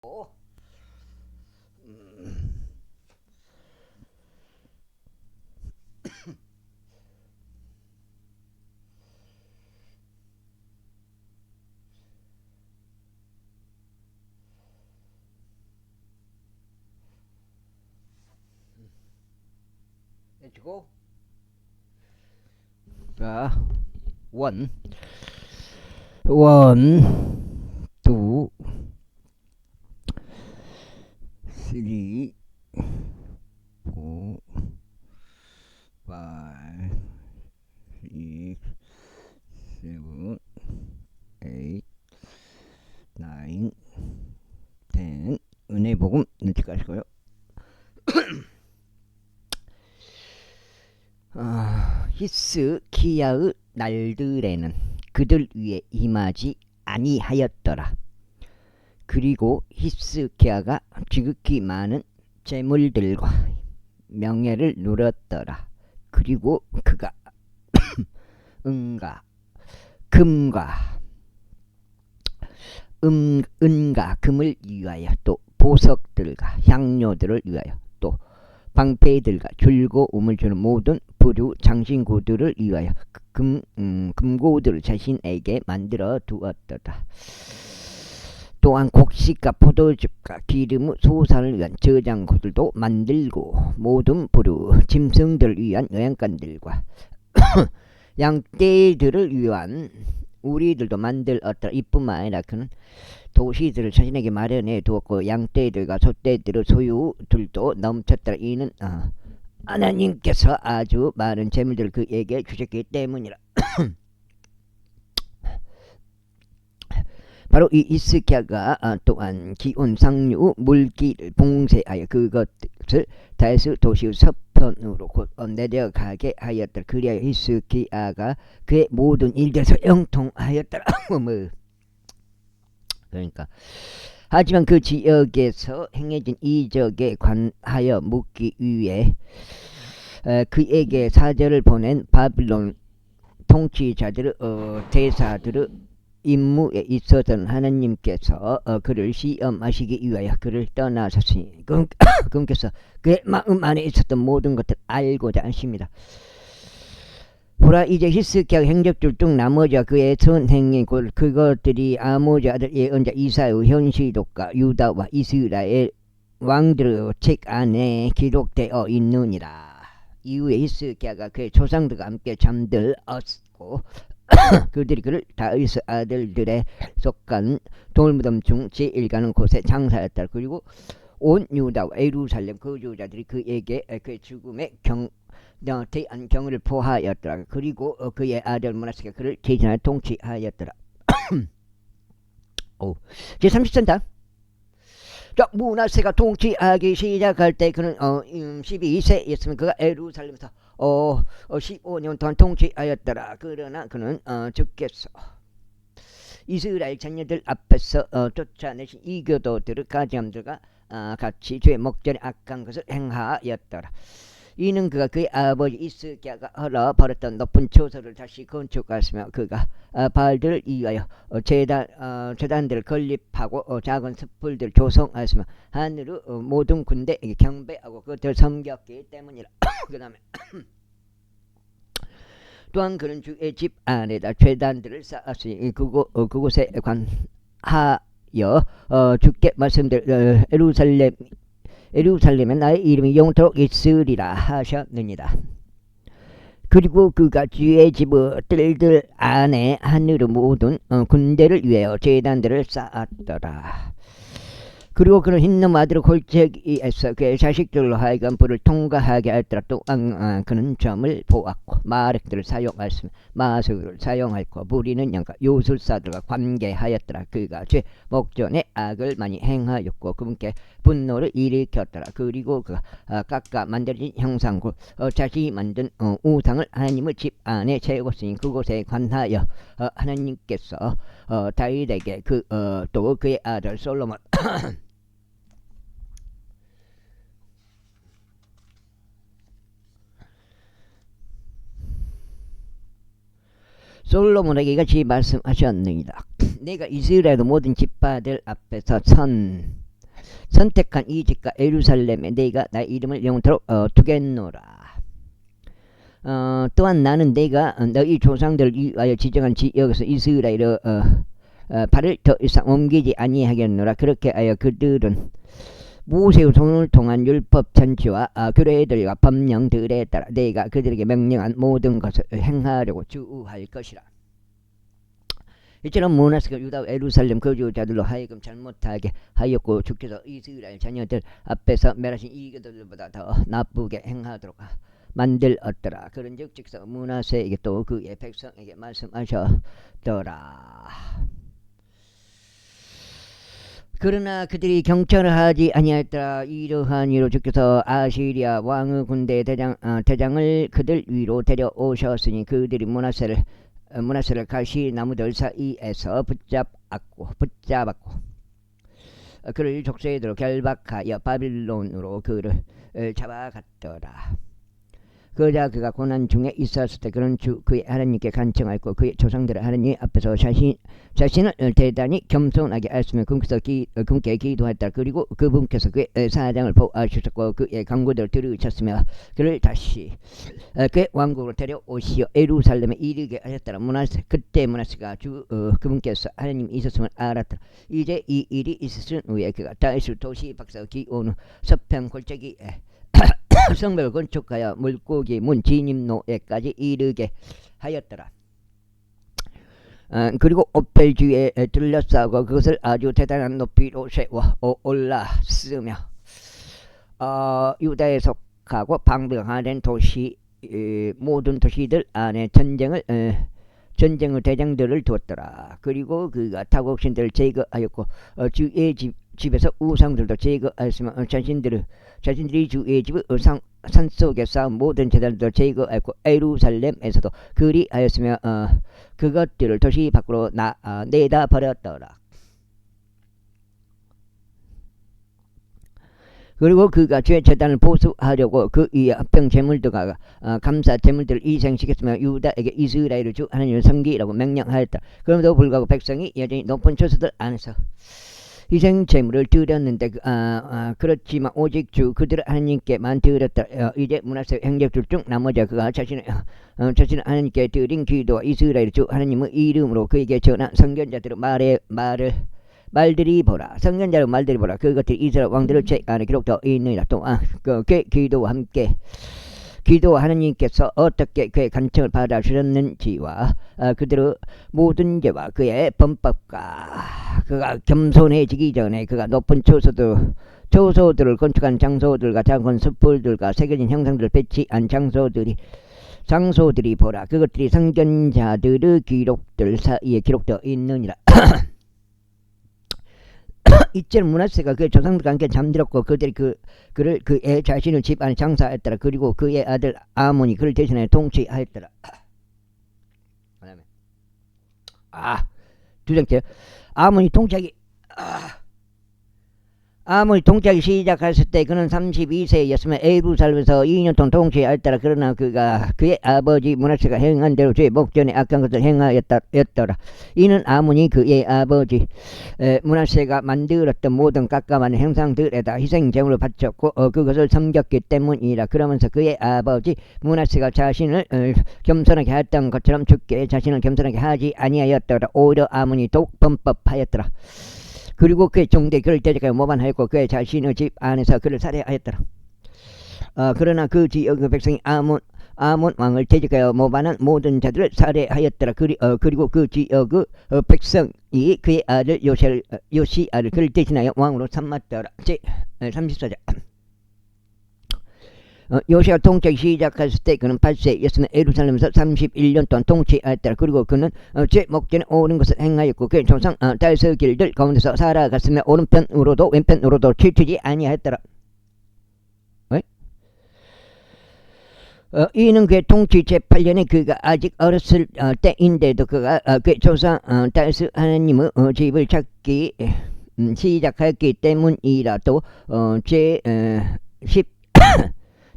해주고 자 원, 투, 쓰리, 포, 파이, 식, 세븐, 에잇, 나인, 텐. 은혜 복음 눈치 까시고요. 히스기야의 날들에는 그들 위에 임하지 아니하였더라. 그리고 히스기야가 지극히 많은 재물들과 명예를 누렸더라. 그리고 그가 은과 금을 위하여 또 보석들과 향료들을 위하여 또 방패들과 줄고 움을 주는 모든 부류 장신구들을 위하여 금고들을 자신에게 만들어 두었더라. 또한 곡식과 포도즙과 기름의 소산을 위한 저장고들도 만들고 모든 부류 짐승들을 위한 여행관들과 양떼들을 위한 우리들도 만들었더라. 이뿐만 아니라 그는 도시들을 자신에게 마련해 두었고 양떼들과 소떼들의 소유들도 넘쳤더라. 이는 하나님께서 아주 많은 재물들을 그에게 주셨기 때문이라. 바로 이 히스기야가 또한 기온 상류 물기를 봉쇄하여 그것을 다시 도시의 서편으로 곧 내려가게 하였더라. 그리하여 히스기야가 그의 모든 일들에서 영통하였더라. 그러니까 하지만 그 지역에서 행해진 이적에 관하여 묻기 위해 그에게 사절을 보낸 바빌론 통치자들의 대사들의 임무에 있었던 하나님께서 그를 시험하시기 위하여 그를 떠나셨으니 그분께서 그의 마음 안에 있었던 모든 것을 알고자 하십니다. 보라, 이제 히스기야 행적들 중 나머지와 그의 선행인 그것들이 아모즈 아들 예언자 이사야의 현시록과 유다와 이스라엘 왕들의 책 안에 기록되어 있느니라. 이후에 히스기야가 그의 조상들과 함께 잠들었고 그들이 그를 다윗의 아들들에 속한 돌무덤 중 제일 가는 곳에 장사했다. 그리고 온 유다와 예루살렘 거주자들이 그에게 그의 죽음에 대한 경을 포하였더라. 그리고 그의 아들 므낫세가 그를 제전하여 통치하였더라. 제30전당. 자, 므낫세가 통치하기 시작할 때 그는 12세였으면 그가 예루살렘에서 15년 동안 통치하였더라. 그러나 그는 죽겠어. 이스라엘 자녀들 앞에서 쫓아내신 이교도들의 가장들과 같이 죄 목전에 악한 것을 행하였더라. 이는 그가 그의 아버지 히스기야가 헐어 버렸던 높은 초소를 다시 건축하였으며 그가 바알들을 위하여 제단들을 건립하고 작은 습불들을 조성하였으며 하늘의 모든 군대에게 경배하고 그들을 섬겼기 때문이라. 그 다음에 또한 그는 주의 집 안에다 제단들을 쌓았으니 그곳에 관하여 주께 말씀드린 예루살렘에 나의 이름이 영토록 있으리라 하셨느니라. 그리고 그가 주의 집의 뜰들 안에 하늘의 모든 군대를 위하여 제단들을 쌓았더라. 그리고 그는 흰놈 아들의 골짜기에서 그의 자식들로 하여금 불을 통과하게 하였더라. 또한 그는 점을 보았고 마력들을 사용하였으며 마술을 사용하였고 부리는 양과 요술사들과 관계하였더라. 그가 죄 목전에 악을 많이 행하였고 그분께 분노를 일으켰더라. 그리고 그가 깎아 만들어진 형상 곧 자신이 만든 우상을 하나님의 집 안에 세웠으니 그곳에 관하여 하나님께서 다윗에게 또 그의 아들 솔로몬 솔로몬에게 이같이 말씀하셨느니라. 내가 이스라엘 모든 지파들 앞에서 선 선택한 이 집과 예루살렘에 내가 나의 이름을 영원토록 두겠노라. 또한 나는 내가 너희 조상들을 위하여 지정한 지역에서 이스라엘의 발을 더 이상 옮기지 아니하겠노라. 그렇게 하여 그들은 모세의 손을 통한 율법 전체와 규례들과 법령들에 따라 내가 그들에게 명령한 모든 것을 행하려고 주의할 것이라. 이처럼 므낫세가 유다 예루살렘 거주자들로 하여금 잘못하게 하였고 주께서 이스라엘 자녀들 앞에서 멸하신 이교들보다 더 나쁘게 행하도록 만들었더라. 그런즉 즉서 므낫세에게 또 그의 백성에게 말씀하셨더라. 그러나 그들이 경청을 하지 아니하였더라. 이러한 이로 주께서 아시리아 왕의 군대 대장을 그들 위로 데려오셨으니 그들이 므낫세를 가시나무들 사이에서 붙잡았고 그를 족쇄들로 결박하여 바빌론으로 그를 잡아갔더라. 그러자 그가 고난 중에 있었을 때 그는 그의 하나님께 간청하였고 그의 조상들의 하나님 앞에서 자신을 대단히 겸손하게 하였으며 그분께 기도했다. 그리고 그분께서 그의 사장을 보아주셨고 그의 간구들을 들으셨으며 그를 다시 그의 왕국으로 데려오시어 예루살렘에 이르게 하셨더라. 그때 므낫세가 그분께서 하나님이 있었음을 알았다. 이제 이 일이 있었은 후에 그가 다윗을 도시 박사 기온 후 서편 골짜기에 성벽을 건축하여 물고기 문 진입로에까지 이르게 하였더라. 그리고 오펠주에 둘러싸고 그것을 아주 대단한 높이로 세워 올랐으며 유다에 속하고 방백화된 도시 모든 도시들 안에 전쟁의 대장들을 두었더라. 그리고 그가 타국신들을 제거하였고 주의 집에서 우상들도 제거하였으며 자신들이 주의 집의 산속에 쌓은 모든 제단들도 제거하였고 예루살렘에서도 그리하였으며 그것들을 도시 밖으로 내다 버렸더라. 그리고 그가 죄 제단을 보수하려고 그 위에 합병 제물들과 감사 제물들을 희생시켰으며 유다에게 이스라엘의 주 하나님을 섬기라고 명령하였다. 그럼에도 불구하고 백성이 여전히 높은 처소들 안에서 희생 제물을 드렸는데 그렇지만 오직 주 그들을 하나님께만 드렸다. 이제 므낫세 행적들 중 나머지 그가 자신을 하나님께 드린 기도와 이스라엘 주 하나님의 이름으로 그에게 전한 선견자들의 말들이 보라. 선견자의 말들이 보라. 그것들이 이스라엘 왕들의 책 안에 기록되어 있느니라. 또한 그 기도와 함께 기도와 하나님께서 어떻게 그의 간청을 받아주셨는지와 그들의 모든 죄와 그의 범법과 그가 겸손해지기 전에 그가 높은 초소들을 건축한 장소들과 작은 숲들과 새겨진 형상들을 배치한 장소들이 보라. 그것들이 선견자들의 기록들 사이에 기록되어 있느니라. 이쯤 므낫세가 그의 조상들과 함께 잠들었고 그들이 그의 자신의 집 안에 장사하였더라. 그리고 그의 아들 아몬이 그를 대신하여 통치하였더라. 두 번째 아몬이 통치하기 시작했을 때 그는 32세였으며 예루살렘에서 2년 동안 통치하였더라. 그러나 그의 아버지 므낫세가 행한 대로 죄 목전에 악한 것을 행하였더라. 이는 아몬이 그의 아버지 므낫세가 만들었던 모든 깎아맞는 형상들에다 희생제물을 바쳤고 그것을 섬겼기 때문이라. 그러면서 그의 아버지 므낫세가 자신을 겸손하게 하였던 것처럼 주께 자신을 겸손하게 하지 아니하였더라. 오히려 아몬이 독범법하였더라. 그리고 그의 종대 그를 대적하여 모반하였고 그의 자신의 집 안에서 그를 살해하였더라. 그러나 그 지역의 백성이 아몬 왕을 대적하여 모반한 모든 자들을 살해하였더라. 그리고 그 지역의 백성이 그의 아들 요시아를 그를 대신하여 왕으로 삼았더라. 제 34절 요시아 통치 시작했을 때 그는 8세였으며 예루살렘에서 31년 동안 통치하였더라. 그리고 그는 제 목전에 옳은 것을 행하였고 그의 조상 다윗의 길들 가운데서 살아갔으며 오른편으로도 왼편으로도 치트지 아니하였더라. 이는 그의 통치 제8년에 그가 아직 어렸을 때인데도 그가 그의 조상 다윗의 하나님의 집을 찾기 시작했기 때문이라. 또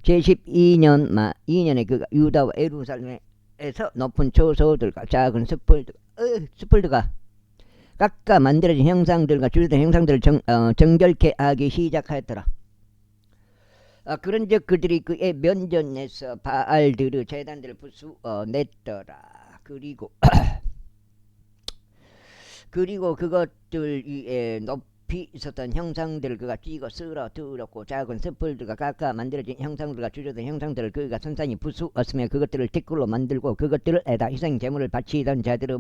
제12년에 그가 유다와 예루살렘에서 높은 초소들과 작은 숲들과 깎아 만들어진 형상들과 주된 형상들을 정결케 하기 시작하였더라. 그런즉 그들이 그의 면전에서 바알들의 제단들을 부수냈더라. 그리고 그것들 위에 높이 있었던 형상들을 그가 찍어 쓰러뜨렸고 작은 숯불들과 깎아 만들어진 형상들과 주저된 형상들을 그가 선산히 부수었으며 그것들을 티끌로 만들고 그것들을 에다 희생 제물을 바치던 자들의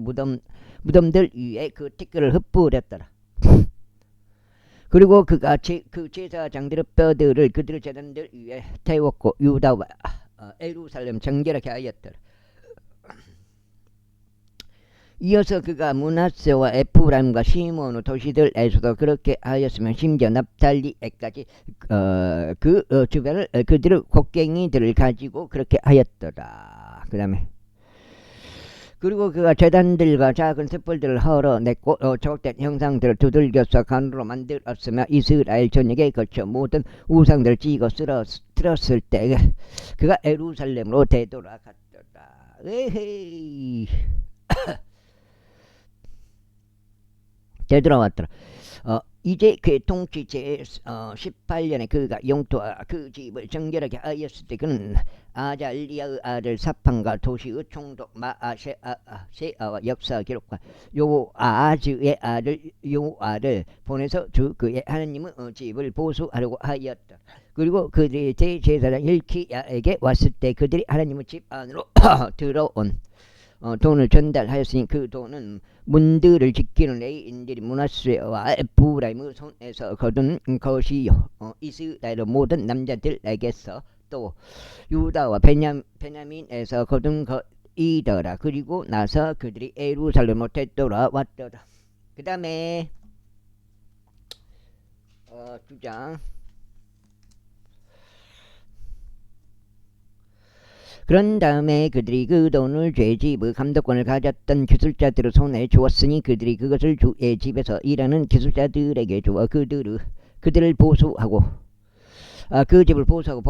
무덤들 위에 그 티끌을 흩뿌렸더라. 그리고 그가 그 제사장들의 뼈들을 그들의 제단들 위에 태웠고 유다와 예루살렘 정결하게 하였더라. 이어서 그가 므낫세와 에프라임과 시몬의 도시들에서도 그렇게 하였으며 심지어 납달리에까지 그 주변을 그들의 곡괭이들을 가지고 그렇게 하였더라. 그 다음에 그리고 그가 제단들과 작은 숯불들을 헐어냈고 조각된 형상들을 두들겨서 간으로 만들었으며 이스라엘 전역에 걸쳐 모든 우상들을 찌고 쓰러뜨렸을 때 그가 예루살렘으로 되돌아갔더라. 에헤이 되돌아왔더라. 이제 그의 통치 제 18년에 그가 영토와 그 집을 정결하게 하였을 때 그는 아잘리아의 아들 사판과 도시의 총독 마아세아와 역사 기록과 요아즈의 아들 요아를 보내서 주 그의 하나님의 집을 보수하려고 하였다. 그리고 그들이 제사장 hilki야에게 왔을 때 그들이 하나님의 집 안으로 들어온 돈을 전달하였으니 그 돈은 문들을 지키는 레위인들이 므낫세와 에프라임의 손에서 거둔 것이요 이스라엘의 모든 남자들에게서 또 유다와 베냐민에서 거둔 것이더라. 그리고 나서 그들이 예루살렘으로 되돌아왔더라. 그 다음에 2장 그런 다음에 그들이 그 돈을 죄집의 감독권을 가졌던 기술자들의 손에 주었으니 그들이 그것을 주의 집에서 일하는 기술자들에게 주어 그들을 보수하고 그 집을 보수하고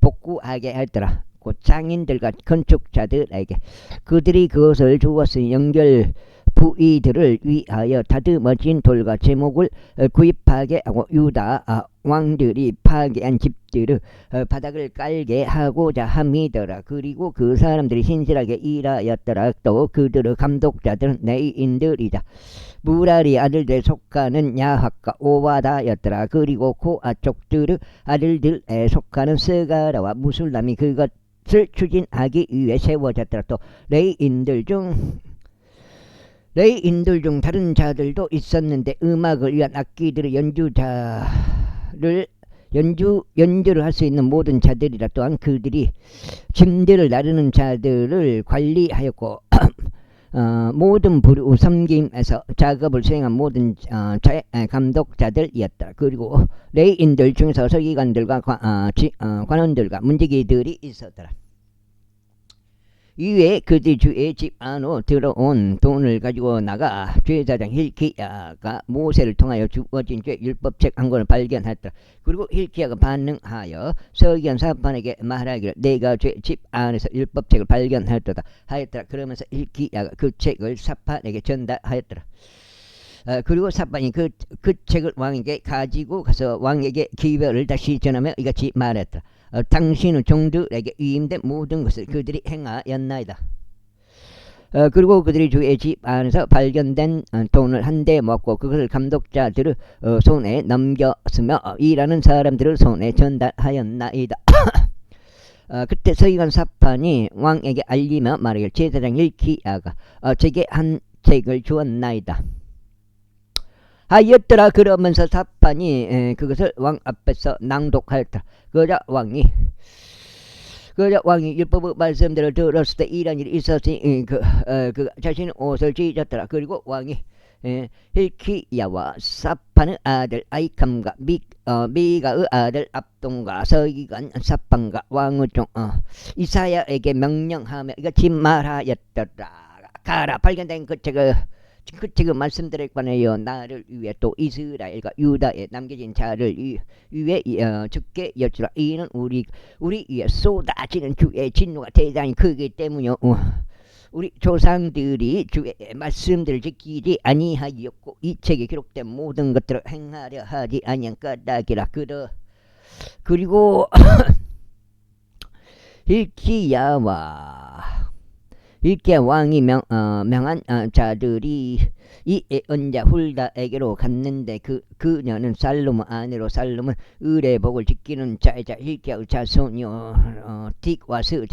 복구하게 했더라. 곧 장인들과 건축자들에게 그들이 그것을 주었으니 연결 부위들을 위하여 다듬어진 돌과 제목을 구입하게 하고 유다 왕들이 파괴한 집들을 바닥을 깔게 하고자 함이더라. 그리고 그 사람들이 신실하게 일하였더라. 또 그들의 감독자들은 레위인들이다. 무라리 아들들에 속하는 야학과 오바다였더라. 그리고 고아 족들의 아들들에 속하는 스가라와 무술람이 그것을 추진하기 위해 세워졌더라. 또 레위인들 중 다른 자들도 있었는데 음악을 위한 악기들의 연주를 할 수 있는 모든 자들이라. 또한 그들이 짐들을 나르는 자들을 관리하였고 모든 부류 섬김에서 작업을 수행한 모든 감독자들이었다. 그리고 레위인들 중에서 서기관들과 관원들과 문지기들이 있었더라. 이외에 그들이 주의 집 안으로 들어온 돈을 가지고 나가 제사장 hilki야가 모세를 통하여 주어진 죄 율법책 한 권을 발견했더라. 그리고 hilki야가 반응하여 서기관 사판에게 말하기를 내가 집 안에서 율법책을 발견하였다 하였더라. 그러면서 hilki야가 그 책을 사판에게 전달하였더라. 그리고 사판이 그 책을 왕에게 가지고 가서 왕에게 기별을 다시 전하며 이같이 말했더라. 당신의 종들에게 위임된 모든 것을 그들이 행하였나이다. 그리고 그들이 주의 집 안에서 발견된 돈을 한데 먹고 그것을 감독자들의 손에 넘겼으며 일하는 사람들의 손에 전달하였나이다. 그때 서기관 사판이 왕에게 알리며 말하기를 제사장 hilki야가 제게 한 책을 주었나이다 하였더라. 그러면서 사판이 그것을 왕 앞에서 낭독하였다. 그러자 왕이 율법의 말씀들을 들었을 때 이런 일이 있었으니 그 자신의 옷을 찢었더라. 그리고 왕이 hilki야와 사판의 아들 아이캄과 미가의 아들 압돈과 서기관 사판과 왕의 종 이사야에게 명령하며 이같이 말하였더라. 가라 발견된 그 책의 말씀들에 관하여 나를 위해 또 이스라엘과 유다에 남겨진 자를 위해 죽게 여쭈라. 이는 우리 위에 쏟아지는 주의 진노가 대단히 크기 때문이요. 우리 조상들이 주의 말씀들을 지키지 아니하였고 이 책에 기록된 모든 것들을 행하려 하지 아니한 까닭이라. 그리고 hilki야와 왕이 명한 자들이 이 언자 훌다에게로 갔는데 그녀는 살룸 아내로, 살룸은 의의 복을 지키는 자이자 hilki야의 자손이요 틱와스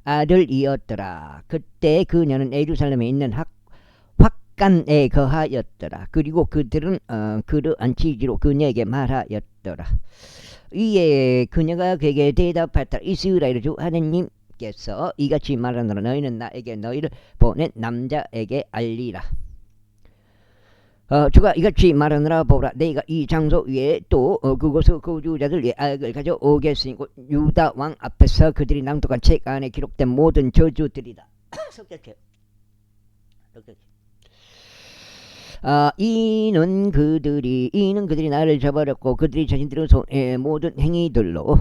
아들이었더라. 그때 그녀는 예루살렘에 있는 확간에 거하였더라. 그리고 그들은 그러한 취지로 그녀에게 말하였더라. 이에 그녀가 그에게 대답하였더라. 이스라엘의 주 하나님께서 이같이 말하노라. 너희는 나에게 너희를 보낸 남자에게 알리라. 주가 이같이 말하느라 보라. 내가 이 장소 위에 또 그곳의 거주자들 위에 악을 가져오겠으니 곧 유다 왕 앞에서 그들이 낭독한 책 안에 기록된 모든 저주들이다. 석격해. 이는 그들이 나를 저버렸고 그들이 자신들의 손의 모든 행위들로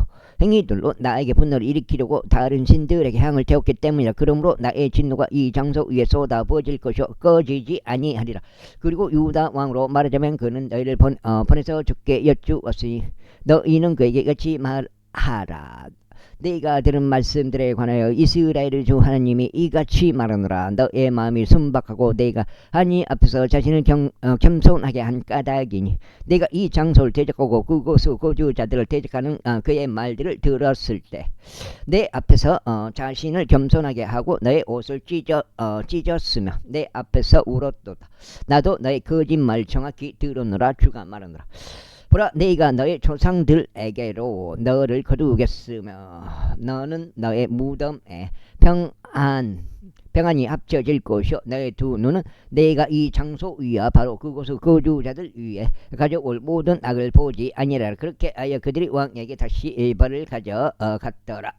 나에게 분노를 일으키려고 다른 신들에게 향을 태웠기 때문이라. 그러므로 나의 진노가 이 장소 위에 쏟아부어질 것이요 꺼지지 아니하리라. 그리고 유다 왕으로 말하자면 그는 너희를 보내서 죽게 여쭈었으니 너희는 그에게 같이 말하라. 내가 들은 말씀들에 관하여 이스라엘의 주 하나님이 이같이 말하노라. 너의 마음이 순박하고 내가 하나님 앞에서 자신을 겸손하게 한 까닭이니 내가 이 장소를 대적하고 그곳의 거주자들을 대적하는 그의 말들을 들었을 때 내 앞에서 자신을 겸손하게 하고 너의 옷을 찢었으며 내 앞에서 울었도다. 나도 너의 거짓말 정확히 들었노라. 주가 말하노라. 보라, 내가 너의 조상들에게로 너를 거두겠으며 너는 너의 무덤에 평안이 합쳐질 것이요 너의 두 눈은 내가 이 장소 위와 바로 그곳의 거주자들 위에 가져올 모든 악을 보지 아니하리라. 그렇게 하여 그들이 왕에게 다시 벌을 가져갔더라.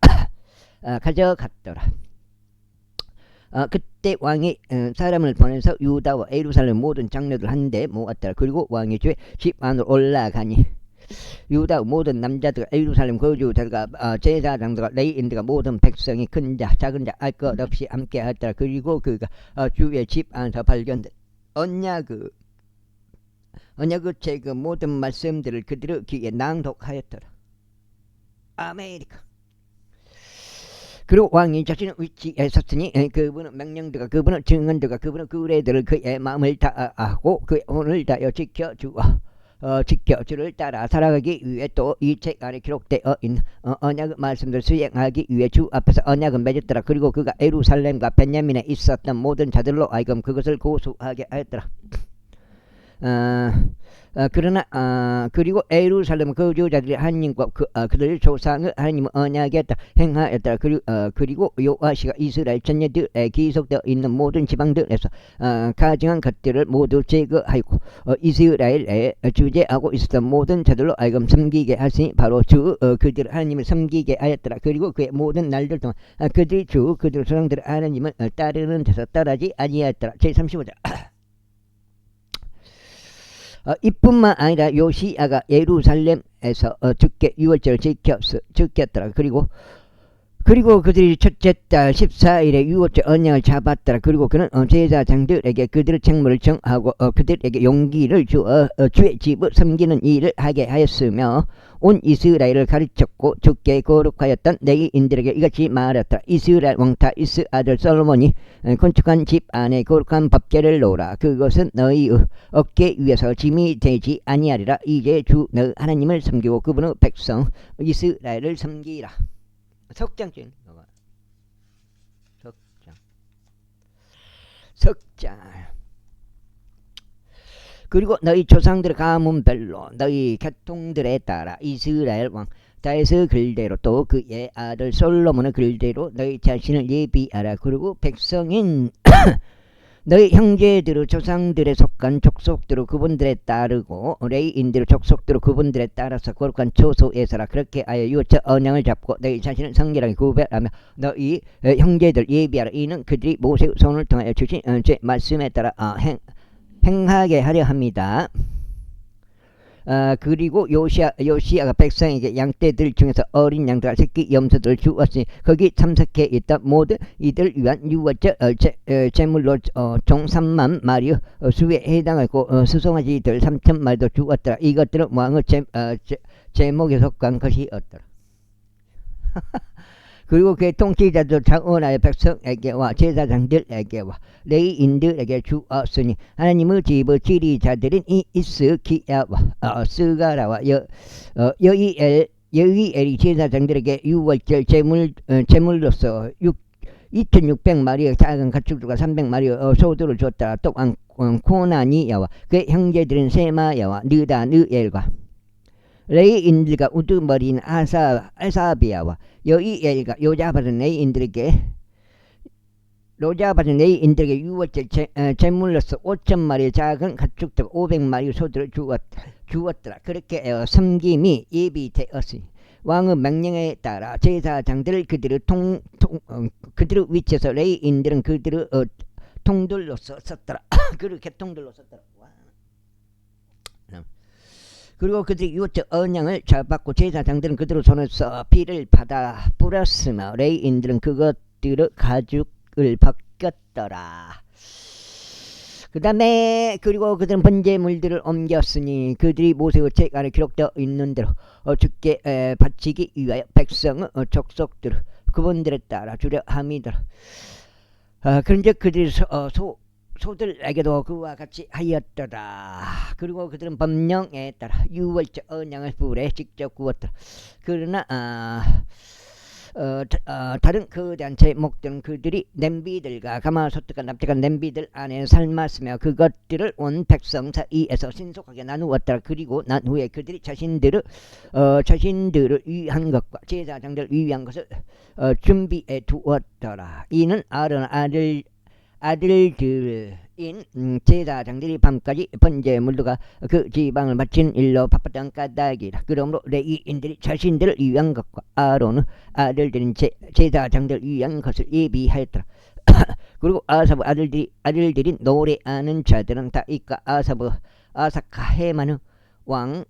그때 왕이 사람을 보내서 유다와 예루살렘 모든 장로들 한데 모았더라. 그리고 왕이 주의 집 안으로 올라가니 유다 모든 남자들과 예루살렘 거주자들과 제사장들과 레위인들과 모든 백성이 큰 자 작은 자 알 것 없이 함께 하였더라. 그리고 그가 주의 집 안에서 발견된 언약의 책 모든 말씀들을 그들의 귀에 낭독하였더라. 아메리카. 그리고 왕이 자신의 위치에 섰으니 그분은 명령들과 그분은 증언들과 그분은 규례들을 그의 마음을 다하고 그의 혼을 다하여 지켜주를 따라 살아가기 위해 또 이 책 안에 기록되어 있는 언약의 말씀들을 수행하기 위해 주 앞에서 언약을 맺었더라. 그리고 그가 예루살렘과 베냐민에 있었던 모든 자들로 하여금 그것을 고수하게 하였더라. 그리고 예루살렘 거주자들이 하나님과 그들 조상의 하나님의 언약에 행하였더라. 그리고 요아시가 이스라엘 전예들에 기속되어 있는 모든 지방들에서 가증한 것들을 모두 제거하였고 이스라엘에 주재하고 있었던 모든 자들로 하여금 섬기게 하시니 바로 그들 하나님을 섬기게 하였더라. 그리고 그의 모든 날들 동안 그들 조상들의 하나님을 따르는 데서 떠나지 아니하였더라. 제35절. 이뿐만 아니라 요시야가 예루살렘에서 주께 유월절을 지켰더라. 그리고 그들이 첫째 달 14일에 유월절 언약을 잡았더라. 그리고 그는 제사장들에게 그들의 책무를 정하고 그들에게 용기를 주어 주의 집을 섬기는 일을 하게 하였으며 온 이스라엘을 가르쳤고 주께 거룩하였던 레위인들에게 이같이 말했더라. 이스라엘 왕 다윗의 아들 솔로몬이 건축한 집 안에 거룩한 법궤를 놓으라. 그것은 너희의 어깨 위에서 짐이 되지 아니하리라. 이제 주 너 하나님을 섬기고 그분의 백성 이스라엘을 섬기라. 석장. 그리고 너희 조상들의 가문별로 너희 계통들에 따라 이스라엘 왕 다윗의 글대로 또 그의 아들 솔로몬의 글대로 너희 자신을 예비하라. 그리고 백성인 너희 형제들의 조상들에 속한 족속대로 그분들에 따르고 레위인들의 족속대로 그분들에 따라서 거룩한 처소에 서라. 그렇게 하여 유월절 언약을 잡고 너희 자신을 성결하게 구별하며 너희 형제들 예비하라. 이는 그들이 모세의 손을 통하여 주신 제 말씀에 따라 행하게 하려 합니다. 그리고 요시야가 백성에게 양떼들 중에서 어린 양들과 새끼 염소들을 주었으니 거기 참석해 있던 모든 이들 위한 유월절 제물로 종 3만 마리 수에 해당하고 수송아지들 3천 마리도 주었더라. 이것들은 왕의 제목에 속한 것이었더라. 그리고 그의 통치자도 장언하여 백성에게와 제사장들에게와 레위인들에게 주었으니 하나님의 집의 지리자들인 이스기야와 스가라와 여이엘이 제사장들에게 유월절 제물로서 2600마리의 작은 가축들과 300마리의 소들을 줬더라. 또한 코나니야와 그의 형제들인 세마야와 느다느엘과 레이인들과 우두머리인 아사비아와 여이엘과 요자바른 레이인들에게 유월절 제물로서 5,000마리의 작은 가축들 500마리 소들을 주었더라. 그렇게 섬김이 예비되었으니 왕의 명령에 따라 제사장들을 그들의 위치에서 레이인들은 그들의 통들로서 썼더라. 그렇게 통들로 썼더라. 그리고 그들이 유월절 언양을 잡았고 제사장들은 그들의 손에서 피를 받아 뿌렸으며 레위인들은 그것들의 가죽을 벗겼더라. 그 다음에 그리고 그들은 번제물들을 옮겼으니 그들이 모세의 책 안에 기록되어 있는 대로 주께 바치기 위하여 백성의 족속들 그분들에 따라 주려 함이더라. 그런즉 그들이 소들에게도 그와 같이 하였더라. 그리고 그들은 법령에 따라 유월절 언양을 불에 직접 구웠더라. 그러나 다른 거대한 제목들은 그들이 냄비들과 가마솥과 납작한 냄비들 안에 삶았으며 그것들을 온 백성 사이에서 신속하게 나누었더라. 그리고 난 후에 그들이 자신들을 위한 것과 제사장들을 위한 것을 준비해 두었더라. 이는 아론 아들들인 제사장들이 밤까지 번제물과 그 지방을 바친 일로 바빴던 까닭이라. 그러므로 레위인들이 자신들을 위한 것과 아론의 아들들인 제사장들을 위한 것을 예비하였더라. 그리고 아사브 아들들인 노래하는 자들은 다윗과 아사카 헤만의 왕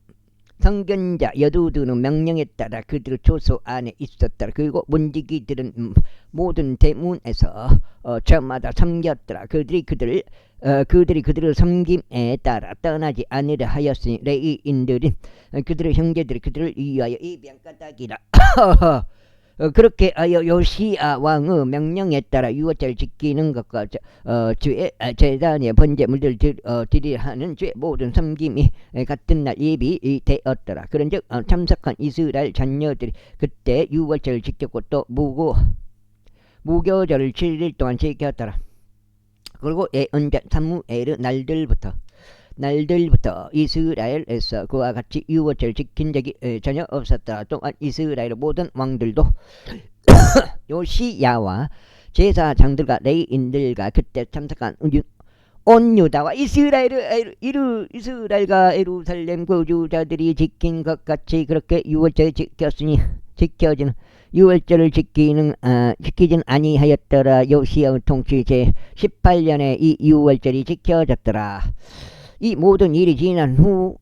선견자 여두두는 명령에 따라 그들의 조소 안에 있었더라. 그리고 문지기들은 모든 대문에서 저마다 섬겼더라. 그들이 그들의 섬김에 따라 떠나지 아니라 하였으니 레위인들인 그들의 형제들이 그들을 위하여 예비한 까닭이라. 그렇게 하여 요시야 왕의 명령에 따라 유월절 지키는 것과 주의 제단의 번제물들 드리려 하는 주의 모든 섬김이 같은 날 예비되었더라. 그런즉 참석한 이스라엘 자녀들이 그때 유월절을 지켰고 또 무교절을 7일 동안 지켰더라. 그리고 예언자 사무엘의 날들부터 이스라엘에서 그와 같이 유월절을 지킨 적이 전혀 없었더라. 또한 이스라엘의 모든 왕들도 요시야와 제사장들과 레위인들과 그때 참석한 온 유다와 이스라엘과 예루살렘 거주자들이 지킨 것 같이 그렇게 유월절을 지켜지는 유월절을 지키진 아니하였더라. 요시야의 통치 제 18년에 이 유월절이 지켜졌더라. 이 모든 일이 지난 후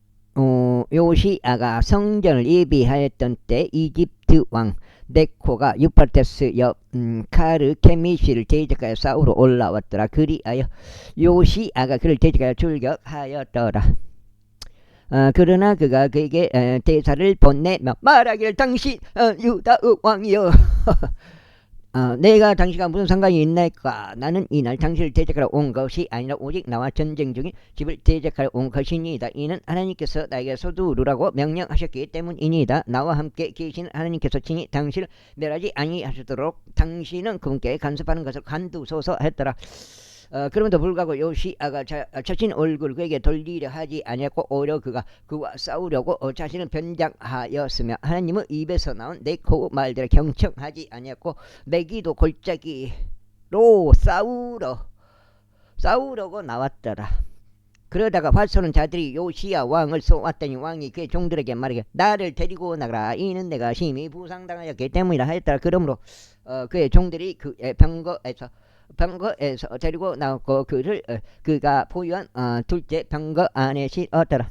요시야가 성전을 예비하였던 때 이집트 왕 네코가 유프라테스 옆 카르케미시를 대적하여 싸우러 올라왔더라. 그리하여 요시야가 그를 대적하여 출격하였더라. 그러나 그가 그에게 대사를 보내며 말하기를 당신 유다의 왕이여 내가 당신과 무슨 상관이 있나이까. 나는 이날 당신을 대적하러 온 것이 아니라 오직 나와 전쟁 중인 집을 대적하러 온 것이니이다. 이는 하나님께서 나에게 서두르라고 명령하셨기 때문이니이다. 나와 함께 계시는 하나님께서 친히 당신을 멸하지 아니하시도록 당신은 그분께 간섭하는 것을 간두소서 했더라. 그럼에도 불구하고 요시야가 자신 얼굴을 그에게 돌리려 하지 아니했고 오히려 그와 싸우려고 자신을 변장하였으며 하나님의 입에서 나온 네코의 말들을 경청하지 아니했고 메기도 골짜기로 싸우려고 나왔더라. 그러다가 활쏘는 자들이 요시야 왕을 쏘았더니 왕이 그의 종들에게 말하기를 나를 데리고 나가라. 이는 내가 심히 부상당하였기 때문이라 하였더라. 그러므로 그의 종들이 그의 병거에서 데리고 나왔고 그가 보유한 둘째 병거 안에 실었더라.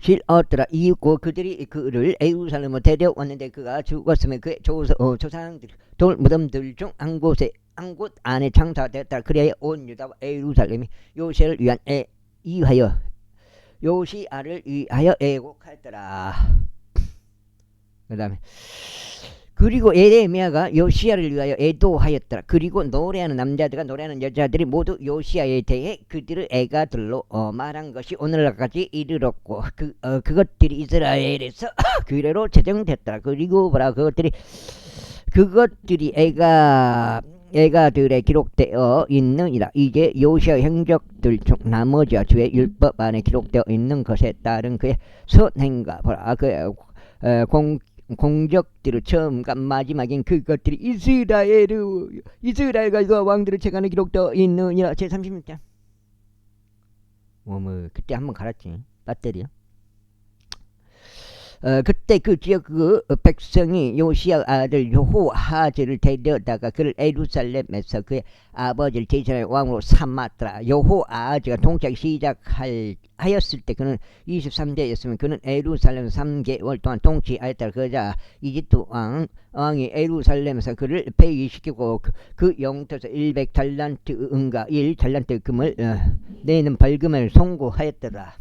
실었더라. 이윽고 그들이 그를 예루살렘으로 데려왔는데 그가 죽었으면 그의 조상들 돌 무덤들 중 한 곳 안에 장사되었다. 그래야 온 유다와 예루살렘이 요시아를 위하여 애곡하였더라. 그 다음에 그리고 에레미야가 요시아를 위하여 애도하였더라. 그리고 노래하는 남자들과 노래하는 여자들이 모두 요시아에 대해 그들의 애가들로 말한 것이 오늘날까지 이르렀고 그것들이 이스라엘에서 규례로 제정됐더라. 그리고 그것들이 애가들에 기록되어 있느니라. 이제 요시아 행적들 중 나머지와 주의 율법 안에 기록되어 있는 것에 따른 그의 선행과 그의 공적들을 처음과 마지막인 그것들이 이스라엘과 그 왕들의 책 안에 기록되어 있느니라. 제36장. 그때 한번 갈았지. 배터리요. 그때 그 지역 백성이 요시아 아들 여호아하즈를 데려다가 그를 예루살렘에서 그의 아버지를 제사장의 왕으로 삼았더라. 여호아하즈가 통치하기 시작하였을 때 그는 23세였으면 그는 예루살렘에서 3개월 동안 통치하였더라. 그러자 이집트 왕이 예루살렘에서 그를 폐위시키고 그 영토에서 100달란트 은과 1달란트 금을 내는 벌금을 선고하였더라.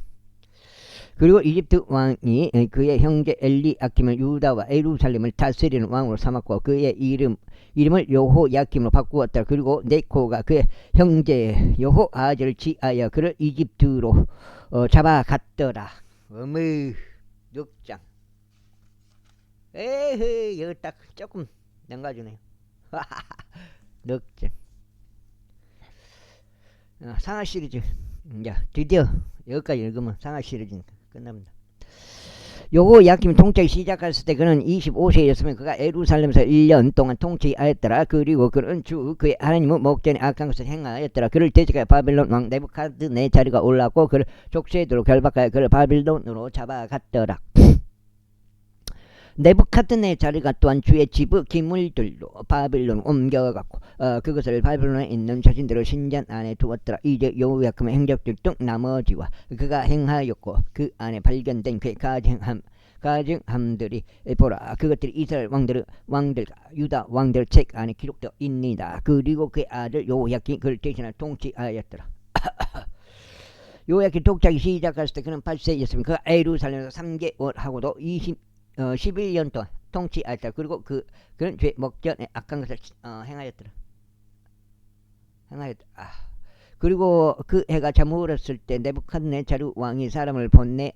그리고 이집트 왕이 그의 형제 엘리야킴을 유다와 예루살렘을 다스리는 왕으로 삼았고 그의 이름을 여호야킴으로 바꾸었다. 그리고 네코가 그의 형제 여호아하즈를 지하여 그를 이집트로 잡아갔더라. 6장. 에헤, 여기 딱 조금 넘가주네요. 6장. 상하 시리즈. 야, 드디어 여기까지 읽으면 상하 시리즈는 끝납니다. 여호야킴 통치하기 시작했을 때 그는 25세였으면 그가 예루살렘에서 1년 동안 통치하였더라. 그리고 그는 그의 하나님의 목전에 악한 것을 행하였더라. 그를 대적하여 바빌론 왕 네부갓네자르가 올라왔고 그를 족쇄도로 결박하여 그를 바빌론으로 잡아갔더라. 네부갓네자르가 또한 주의 집의 기물들로 바빌론 옮겨갔고 그것을 바빌론에 있는 자신들의 신전 안에 두었더라. 이제 여호야킴의 행적들 중 나머지와 그가 행하였고 그 안에 발견된 그의 가증함들이 보라. 그것들이 이스라엘 왕들과 유다 왕들 책 안에 기록되어 있니다. 그리고 그의 아들 여호야킴이 그를 대신하여 통치하였더라. 여호야킴 통치하기 시작했을 때 그는 8세였으면 그가 예루살렘에서 3개월 하고도 11년 동안 통치하였다. 그리고 그는 죄 목전에 악한 것을 행하였더라. 그리고 그 해가 저물었을 때 네부갓네자르 왕이 사람을 보내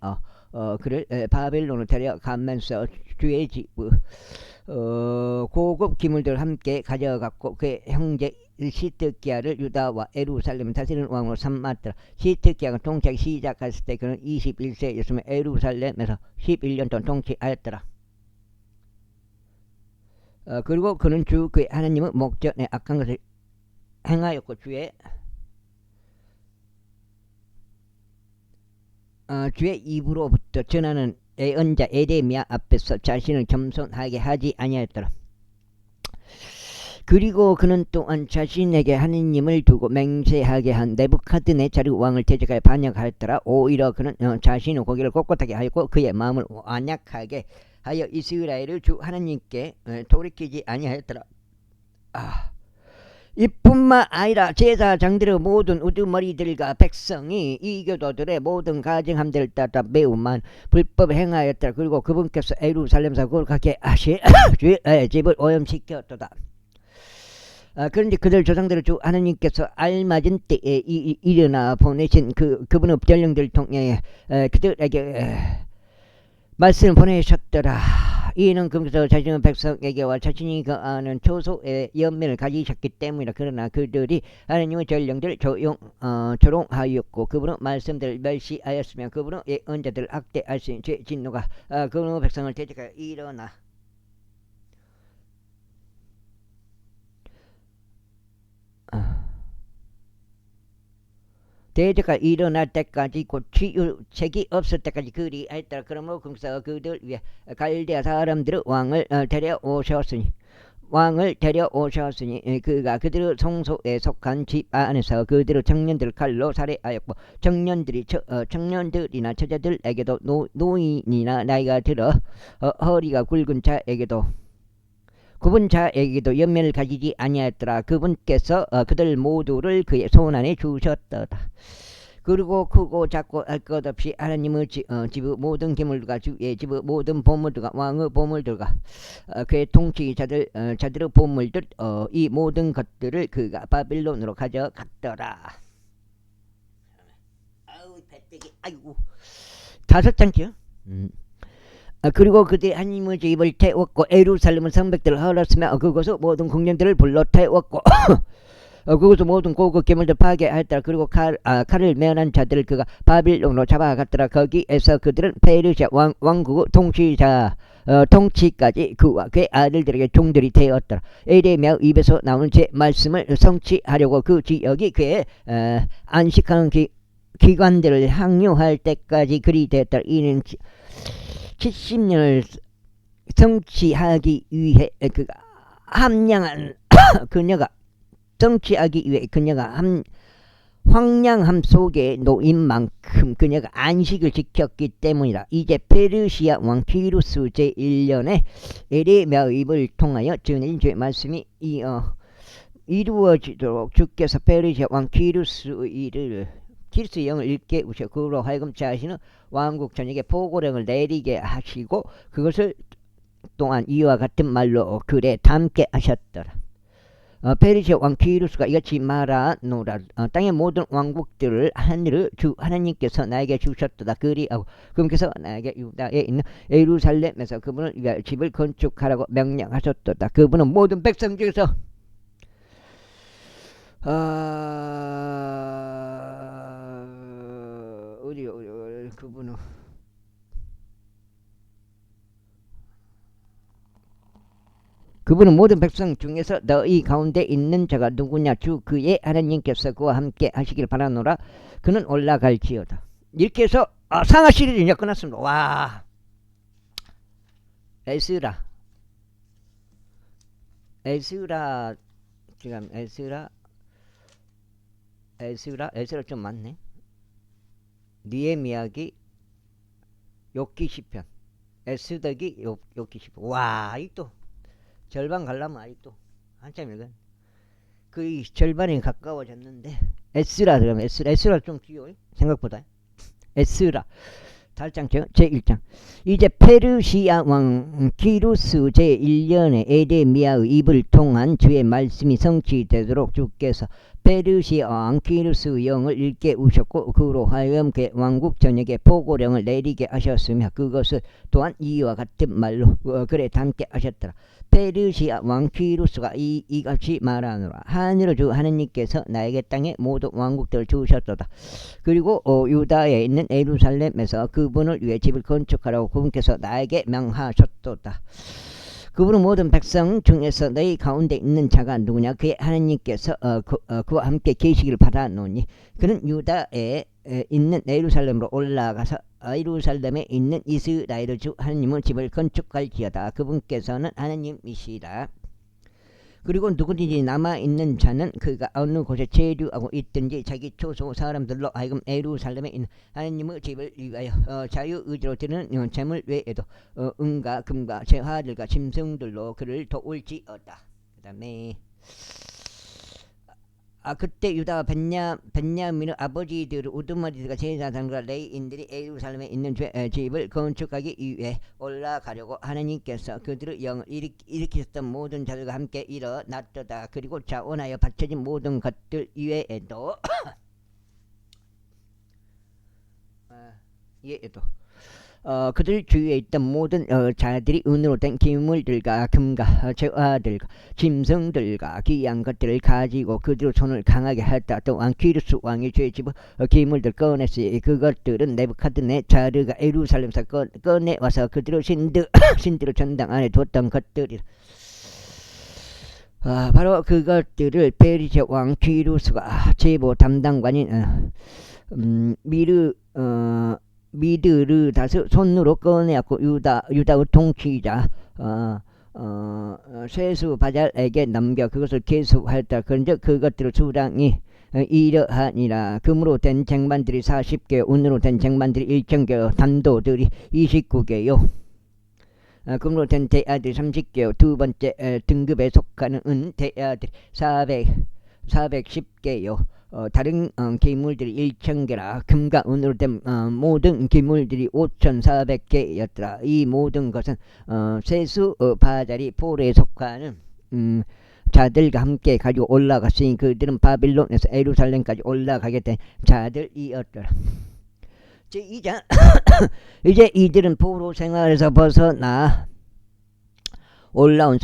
그를 바벨론으로 데려가면서 주의 집 고급 기물들을 함께 가져갔고 그의 형제 시드기야를 유다와 예루살렘을 다스리는 왕으로 삼았더라. 시드기야가 통치하기 시작했을 때 그는 21세였으며 예루살렘에서 11년 동안 통치하였더라. 그리고 그는 그의 하나님의 목전에 악한 것을 행하였고 주의 입으로부터 전하는 예언자 에레미야 앞에서 자신을 겸손하게 하지 아니하였더라. 그리고 그는 또한 자신에게 하느님을 두고 맹세하게 한 네부갓네자르 왕을 대적하여 반역하였더라. 오히려 그는 자신의 고개를 꼿꼿하게 하였고 그의 마음을 완약하게 하여 이스라엘을 주 하나님께 돌이키지 아니하였더라. 이뿐만 아니라 제사장들의 모든 우두머리들과 백성이 이 교도들의 모든 가증함들을 따라 매우 많은 불법을 행하였더라. 그리고 그분께서 예루살렘에서 거룩하게 하실 주의 집을 오염시켰도다. 그런데 그들 조상들을 주 하나님께서 알맞은 때에 일어나 보내신 그분의 전령들을 통해 그들에게 말씀을 보내셨더라. 이는 그분께서 자신의 백성에게와 자신이 거하는 초소의 연민을 가지셨기 때문이라. 그러나 그들이 하나님의 전령들을 조롱하였고 그분의 말씀들을 멸시하였으며 그분의 예언자들을 학대하신 죄 진노가 그분의 백성을 대적하여 일어나 대적가 일어날 때까지 곧 치유책이 없을 때까지 그리하였더라. 그러므로 그래서 그들 위해 갈대아 사람들의 왕을 데려오셨으니 왕을 데려오셨으니 그가 그들의 성소에 속한 집 안에서 그들의 청년들을 칼로 살해하였고 청년들이나 처자들에게도 노인이나 나이가 들어 허리가 굵은 자에게도 굽은 자에게도 연면을 가지지 아니하였더라. 그분께서 그들 모두를 그의 손 안에 주셨더라. 그리고 크고 작고 할 것 없이 하나님의 집의 모든 기물들과 주의 집의 모든 보물들과 왕의 보물들과 그의 통치자들의 보물들 이 모든 것들을 그가 바빌론으로 가져갔더라. 아우 배때기 아이고 5장이요. 그리고 그들이 하나님의 집을 태웠고 예루살렘의 성벽들을 헐었으며 그곳의 모든 궁전들을 불러 태웠고 그것도 모든 고급 기물들 파괴하였더라. 그리고 칼을 메어난 자들을 그가 바빌론으로 잡아갔더라. 거기에서 그들은 페르시아 왕국의 통치자 통치까지 그와 그의 아들들에게 종들이 되었더라. 에레미야 입에서 나오는 제 말씀을 성취하려고 그 지역이 그의 안식하는 기관들을 항유할 때까지 그리 되었더라. 이는 70년을 성취하기 위해 그가 함량한 그녀가 성취하기 위해 그녀가 황량함 속에 놓인 만큼 그녀가 안식을 지켰기 때문이라. 이제 페르시아 왕 키루스 제1년에 에레미야 입을 통하여 전해진 주의 말씀이 이루어지도록 주께서 페르시아 왕 키루스의 영을 읽게 우셔 그로 하여금 자신의 왕국 전역에 포고령을 내리게 하시고 그것을 또한 이와 같은 말로 글에 담게 하셨더라. 페르시아 왕 키루스가 이같이 말하노라. 땅의 모든 왕국들을 하늘의 주 하나님께서 나에게 주셨도다. 그리하고 그분께서 나에게 유다에 있는 예루살렘에서 그분을 위하여 집을 건축하라고 명령하셨도다. 그분은 모든 백성 중에서 어디 그분은 모든 백성 중에서 너희 가운데 있는 자가 누구냐 주 그의 하나님께서 그와 함께 하시길 바라노라. 그는 올라갈지어다. 이렇게 해서 상하 시리즈 이제 끝났습니다. 와, 에스라 지금 에스라 좀 많네. 니에미야기 욥기 시편 에스더기 욥기 시편. 와, 이 또 절반 가려면 아직도 한참 읽은 그 절반이 가까워졌는데 에스라 들으면 에스라 좀 귀여워 생각보다. 에스라 8장 제1장. 이제 페르시아 왕 키루스 제1년에 에레미야의 입을 통한 주의 말씀이 성취되도록 주께서 페르시아 왕 키루스의 영을 읽게 우셨고 그로 하여금 그의 왕국 전역에 포고령을 내리게 하셨으며 그것을 또한 이와 같은 말로 글에 담게 하셨더라. 페르시아 왕 키루스가 이같이 말하노라. 하늘의 주 하나님께서 나에게 땅의 모든 왕국들을 주셨도다. 그리고 유다에 있는 예루살렘에서 그분을 위해 집을 건축하라고 그분께서 나에게 명하셨도다. 그분은 모든 백성 중에서 너희 가운데 있는 자가 누구냐 그의 하나님께서 그와 함께 계시기를 바라노니 그는 유다에 있는 예루살렘으로 올라가서 예루살렘에 있는 이스라엘의 주 하나님의 집을 건축할지어다. 그분께서는 하나님이시라. 그리고 누구든지 남아있는 자는 그가 어느 곳에 체류하고 있든지 자기 초소 사람들로 하여금 예루살렘에 있는 하나님의 집을 위하여 자유의지로 드는 재물 외에도 은과 금과 재화들과 짐승들로 그를 도울지어다. 그 다음에 그때 유다와 벤야민의 아버지들 우두머리들과 제사장과 레위인들이 예루살렘에 있는 집을 건축하기 위해 올라가려고 하나님께서 그들의 영을 일으키셨던 모든 자들과 함께 일어났도다. 그리고 자원하여 바쳐진 모든 것들 이외에도 그들 주위에 있던 모든 자들이 은으로 된 기물들과 금과 재화들과 짐승들과 귀한 것들을 가지고 그들의 손을 강하게 했다. 또한 키루스 왕이 죄의 집의 기물들 꺼냈으니 그것들은 네부갓네자르가 예루살렘에서 꺼내와서 그들의 신들의 전당 안에 뒀던 것들이라. 바로 그것들을 페르시아 왕 키루스가 제보 담당관인 미드르 다스 손으로 꺼내었고 유다의 통치자 쇠수 바잘에게 넘겨 그것을 계수하였다. 그런즉 그것들의 수량이 이러하니라. 금으로 된 쟁반들이 40개, 은으로 된 쟁반들이 1,000개, 단도들이 29개요. 금으로 된 대야들이 30개요. 두 번째 등급에 속하는 은 대야들이 410개요. 다른 기물들이 1,000개라. 금과 은으로 된 모든 기물들이 5,400개였더라. 이 모든 것은 세수 바자리 포로에 속하는 자들과 함께 가지고 올라갔으니 그들은 바빌론에서 예루살렘까지 올라가게 된 자들이었더라. 이제 이들은 포로 생활에서 벗어나 올라온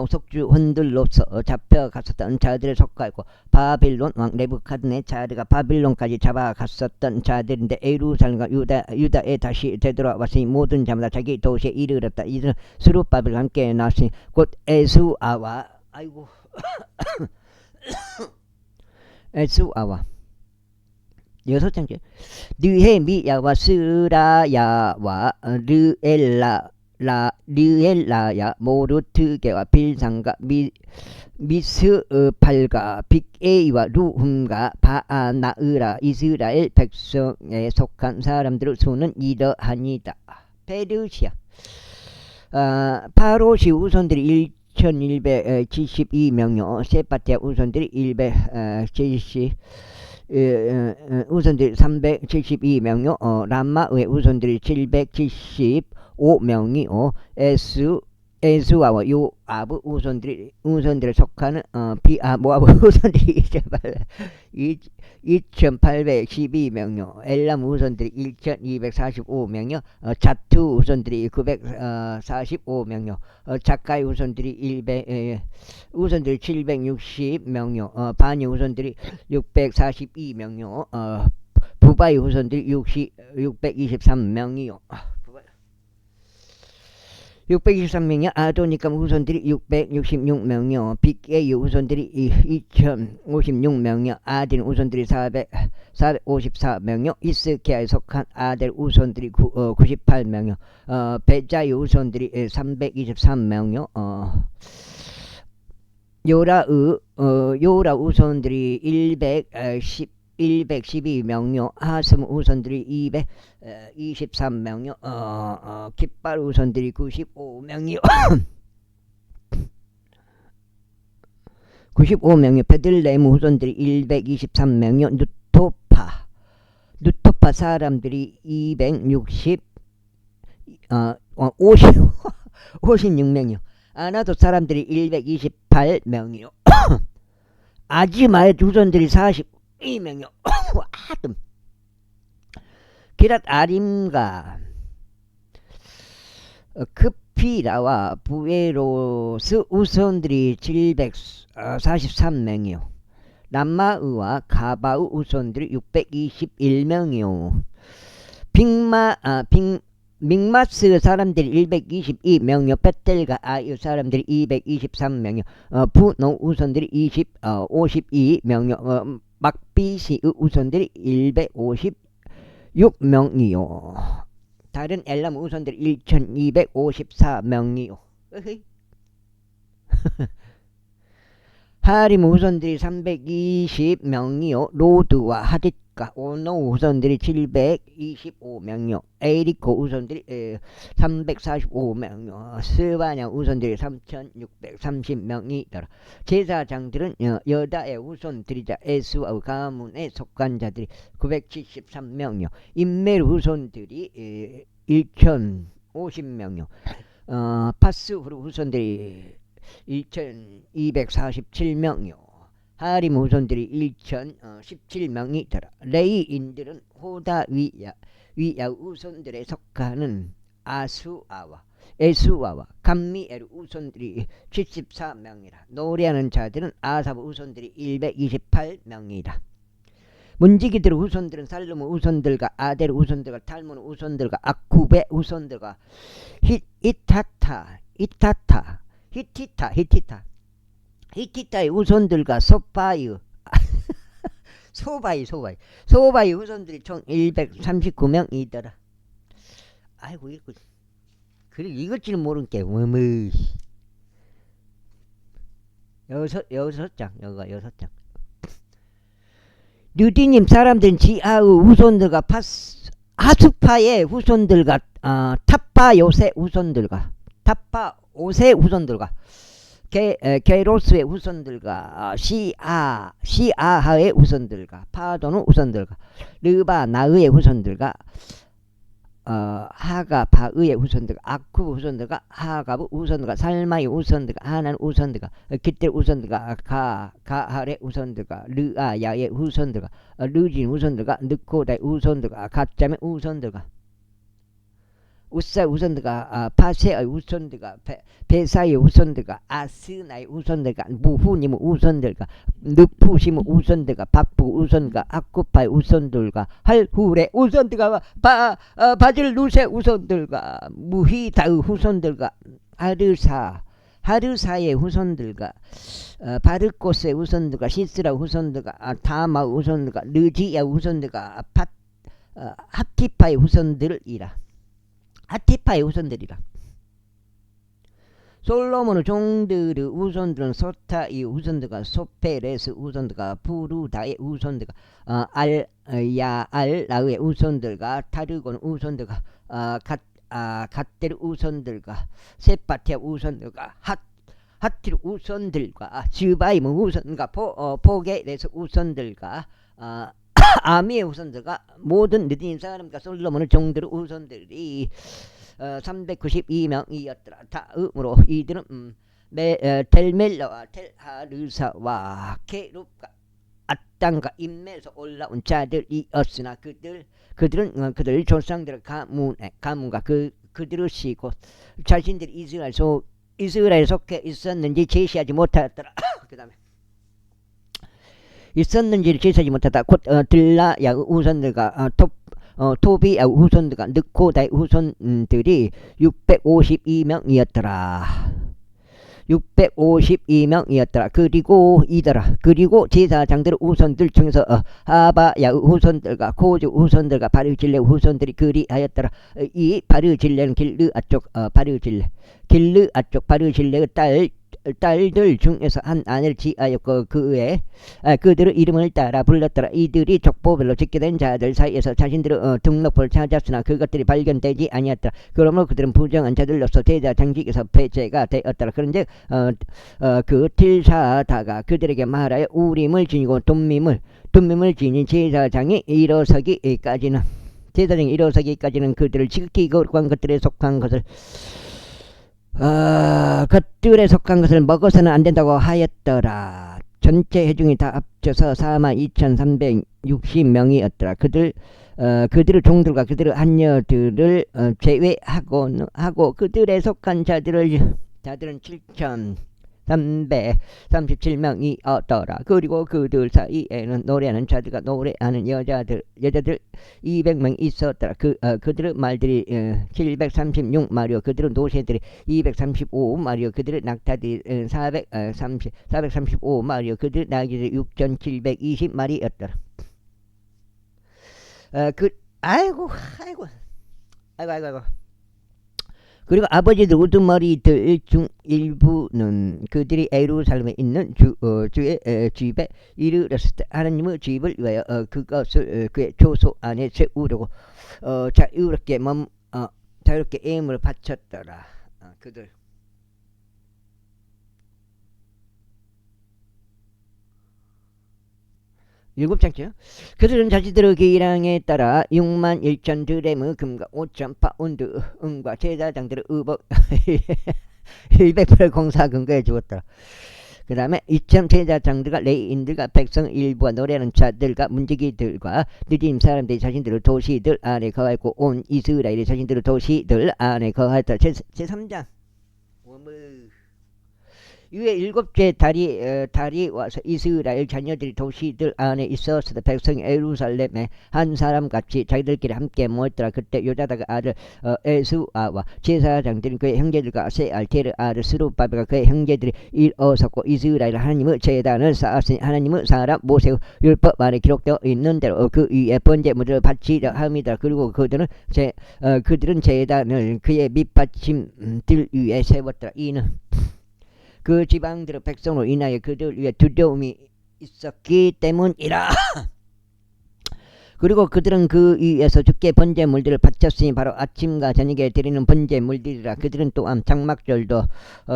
속주헌들로서 잡혀갔었던 자들에 속하고 바빌론 왕 네부카드네자르가 바빌론까지 잡아갔었던 자들인데 예루살렘과 유다에 다시 되돌아왔으니 모든 자마다 자기 도시에 이르렀다. 이들은 스룹바벨과 함께 나왔으니 곧 에수아와 에수아와 여섯 번째 느헤미야와 스라야와 르엘라야 모르트게와 빌상과 미스팔과 빅에이와 루훔과 바아나으라 이스라엘 백성에 속한 사람들의 수는 이러하니이다. 페르시아 파로시 우선들이 1172명요. 세파티아 우선들이 170 우선들이 372명요. 람마의 우선들이 775명이요. 에스와와 요아브 우선들에 속하는 모아브 우선들이 2,812명요. 엘람 우선들이 1,245명요. 자투 우선들이 945명요. 작가의 우선들이 760명요. 바니 우선들이 642명요. 부바의 우선들이 623명이요. 623명이요. 아도니감 우선들이 666명이요. 빅에이 우선들이 2056명이요. 아딘 우선들이 454명이요. 이스케아에 속한 아델 우선들이 98명이요. 베자이 우선들이 323명이요. 요라 우선들이 112명요. 하스무 우선들이 223명요. 깃발 우선들이 95명이요. 95명요. 베들레헴 우선들이 123명요. 누토파 사람들이 56명이요. 아나도 사람들이 128명이요. 아지마의 우선들이 42명이요. 기랏 아림과 크피라와 부에로스 우선들이 743명이요. 람마으와 가바우 우선들이 621명이요. 믹마스 사람들이 122명이요. 베텔과 아유 사람들이 223명이요. 부노 우선들이 52명이요. 막비시 우선들이 156명이요. 다른 엘람 우선들이 1254명이요. 하림 우선들이 320명이요. 로드와 하딧과 오노 우선들이 725명이요. 에리코 우선들이 345명이요. 스바냐 우선들이 3630명이더라. 제사장들은 여다의 우선들이자 에스와 가문에 속한 자들이 973명이요. 인멜 우선들이 1050명이요. 파스후르 우선들이 1247명이요. 하림 우선들이 1017명이더라. 레이인들은 호다 위야 우선들에 속하는 아수아와 에수아와 감미엘 우선들이 74명이라. 노래하는 자들은 아삽 우선들이 128명이라. 문지기들 우선들은 살루무 우선들과 아델 우선들과 탈문 우선들과 아쿠베 우선들과 히티타의 우선들과 소바이 우선들이 총 139명이더라. 아이고 그래 이것지는 모른 게 여섯 장, 여기가 여섯 장. 류디님 사람들은 지하의 후손들과 하수파의 후손들과 탑파 요새 후손들과 탑파 오세 후손들과 게로스의 후손들과 시아하의 후손들과 파도는 후손들과 르바 나의 후손들과 하가바의 후손들과 아쿠브 후손들과 하가브 후손들과 살마의 후손들과 하난 후손들과 기틀 후손들과 가할의 후손들과 르아야의 후손들과 르진 후손들과 느코다의 후손들과 가짬의 후손들과 우사 후손들과 파세의 후손들과 베사의 후손들과 아스나의 후손들과 무후님 후손들과 느푸심 후손들과 박부 후손들과 아쿠파의 후손들과 할훌의 후손들과 바질루세 후손들과 무히다의 후손들과 하르사의 후손들과 바르코스의 후손들과 시스라 후손들과 다마 후손들과 르지야 후손들과 하티파의 후손들이라. 하티파의 후손들이라. 솔로몬의 종들의 후손들은 소타의 후손들과 소페레스 후손들과 부루다의 후손들과 알야알라의 후손들과 타르곤 후손들과 갓데르 후손들과 세파티아 후손들과 하티르 후손들과 즈바임 후손과 포게레스 후손들과 아미의 후손들과 모든 느디님 사람과 솔로몬의 종들의 후손들이 392명이었더라. 다음으로 이들은 델멜라와 텔하르사와 케룹과 아땅과 인멜에서 올라온 자들이었으나 그들은 그들 조상들의 가문과 그들의 시고 자신들이 이스라엘 속에 있었는지 제시하지 못하였더라. 그 다음에 있었는지를 제시하지 못하다. 곧 들라야 후손들과 토비야 후손들과 느코다의 후손들이 652명이었더라. 652명이었더라. 그리고 제사장들의 후손들 중에서 하바야 후손들과 코즈 후손들과 바르질레 후손들이 그리하였더라. 이 바르질레는 길르 아쪽 바르질레의 딸들 중에서 한 아내를 지하였고 그들의 이름을 따라 불렀더라. 이들이 족보별로 집계된 자들 사이에서 자신들의 등록부를 찾았으나 그것들이 발견되지 아니었더라. 그러므로 그들은 부정한 자들로서 제사장직에서 폐쇄가 되었더라. 그런데 그 틸사다가 그들에게 말하여 우림을 지니고 둠밈을 지닌 제사장이 일어서기까지는 그들을 지극히 거룩한 것들에 속한 것을 것들에 속한 것을 먹어서는 안 된다고 하였더라. 전체 해중이 다 합쳐서 42,360명이었더라. 그들의 종들과 그들의 한녀들을 제외하고 그들에 속한 자들은 7,337명이었더라. 그리고 그들 사이에는 노래하는 자들과 노래하는 여자들 200명 있었더라. 그들의 말들이 736마리오, 그들의 노새들이 235마리오, 그들의 낙타들이 435마리오, 그들의 나귀들이 6,720마리였더라. 아이고. 그리고 아버지들 우두머리들 중 일부는 그들이 예루살렘에 있는 주의 집에 이르렀을 때 하나님의 집을 위하여 그것을 그의 조소 안에 세우려고 자유롭게 예물을 바쳤더라. 그들 일곱 장째요. 그들은 자기들의 기량에 따라 6만 1천 드레무 금과 5천 파운드 은과 제사장들의 의복 100%를 공사금고에 주었더라. 그 다음에 2천 제사장들과 레이인들과 백성 일부와 노래하는 자들과 문지기들과 느림 사람들이 자신들의 도시들 안에 거하였고 온 이스라엘이 자신들의 도시들 안에 거하였더라. 제3장 이후에 일곱째 달이 와서 이스라엘 자녀들이 도시들 안에 있었을 때 백성이 예루살렘에 한 사람같이 자기들끼리 함께 모였더라. 그때 요자다가 아들 에스아와 제사장들이 그의 형제들과 세알티엘의 아들 스룹바벨과 그의 형제들이 일어섰고 이스라엘 하나님의 제단을 쌓았으니 하나님의 사람 모세의 율법 안에 기록되어 있는 대로 그 위에 번제 무대를 바치려 함이더라. 그리고 그들은 제단을 그의 밑받침들 위에 세웠더라. 이는 그 지방들의 백성으로 인하여 그들 위에 두려움이 있었기 때문이라. 그리고 그들은 그 위에서 주께 번제물들을 바쳤으니 바로 아침과 저녁에 드리는 번제물들이라. 그들은 또한 장막절도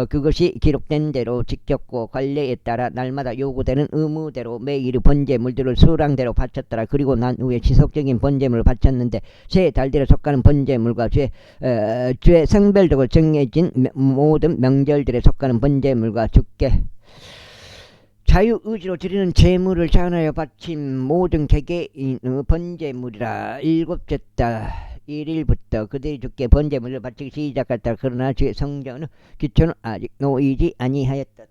그것이 기록된 대로 지켰고 관례에 따라 날마다 요구되는 의무대로 매일 번제물들을 수량대로 바쳤더라. 그리고 난 후에 지속적인 번제물을 바쳤는데 새 달들에 속하는 번제물과 죄 성별적으로 정해진 모든 명절들에 속하는 번제물과 주께 자유의지로 드리는 제물을 자원하여 바친 모든 개개인의 번제물이라. 일곱째 달 1일부터 그들이 주께 번제물을 바치기 시작했다. 그러나 주의 성전의 기초는 아직 놓이지 아니하였다.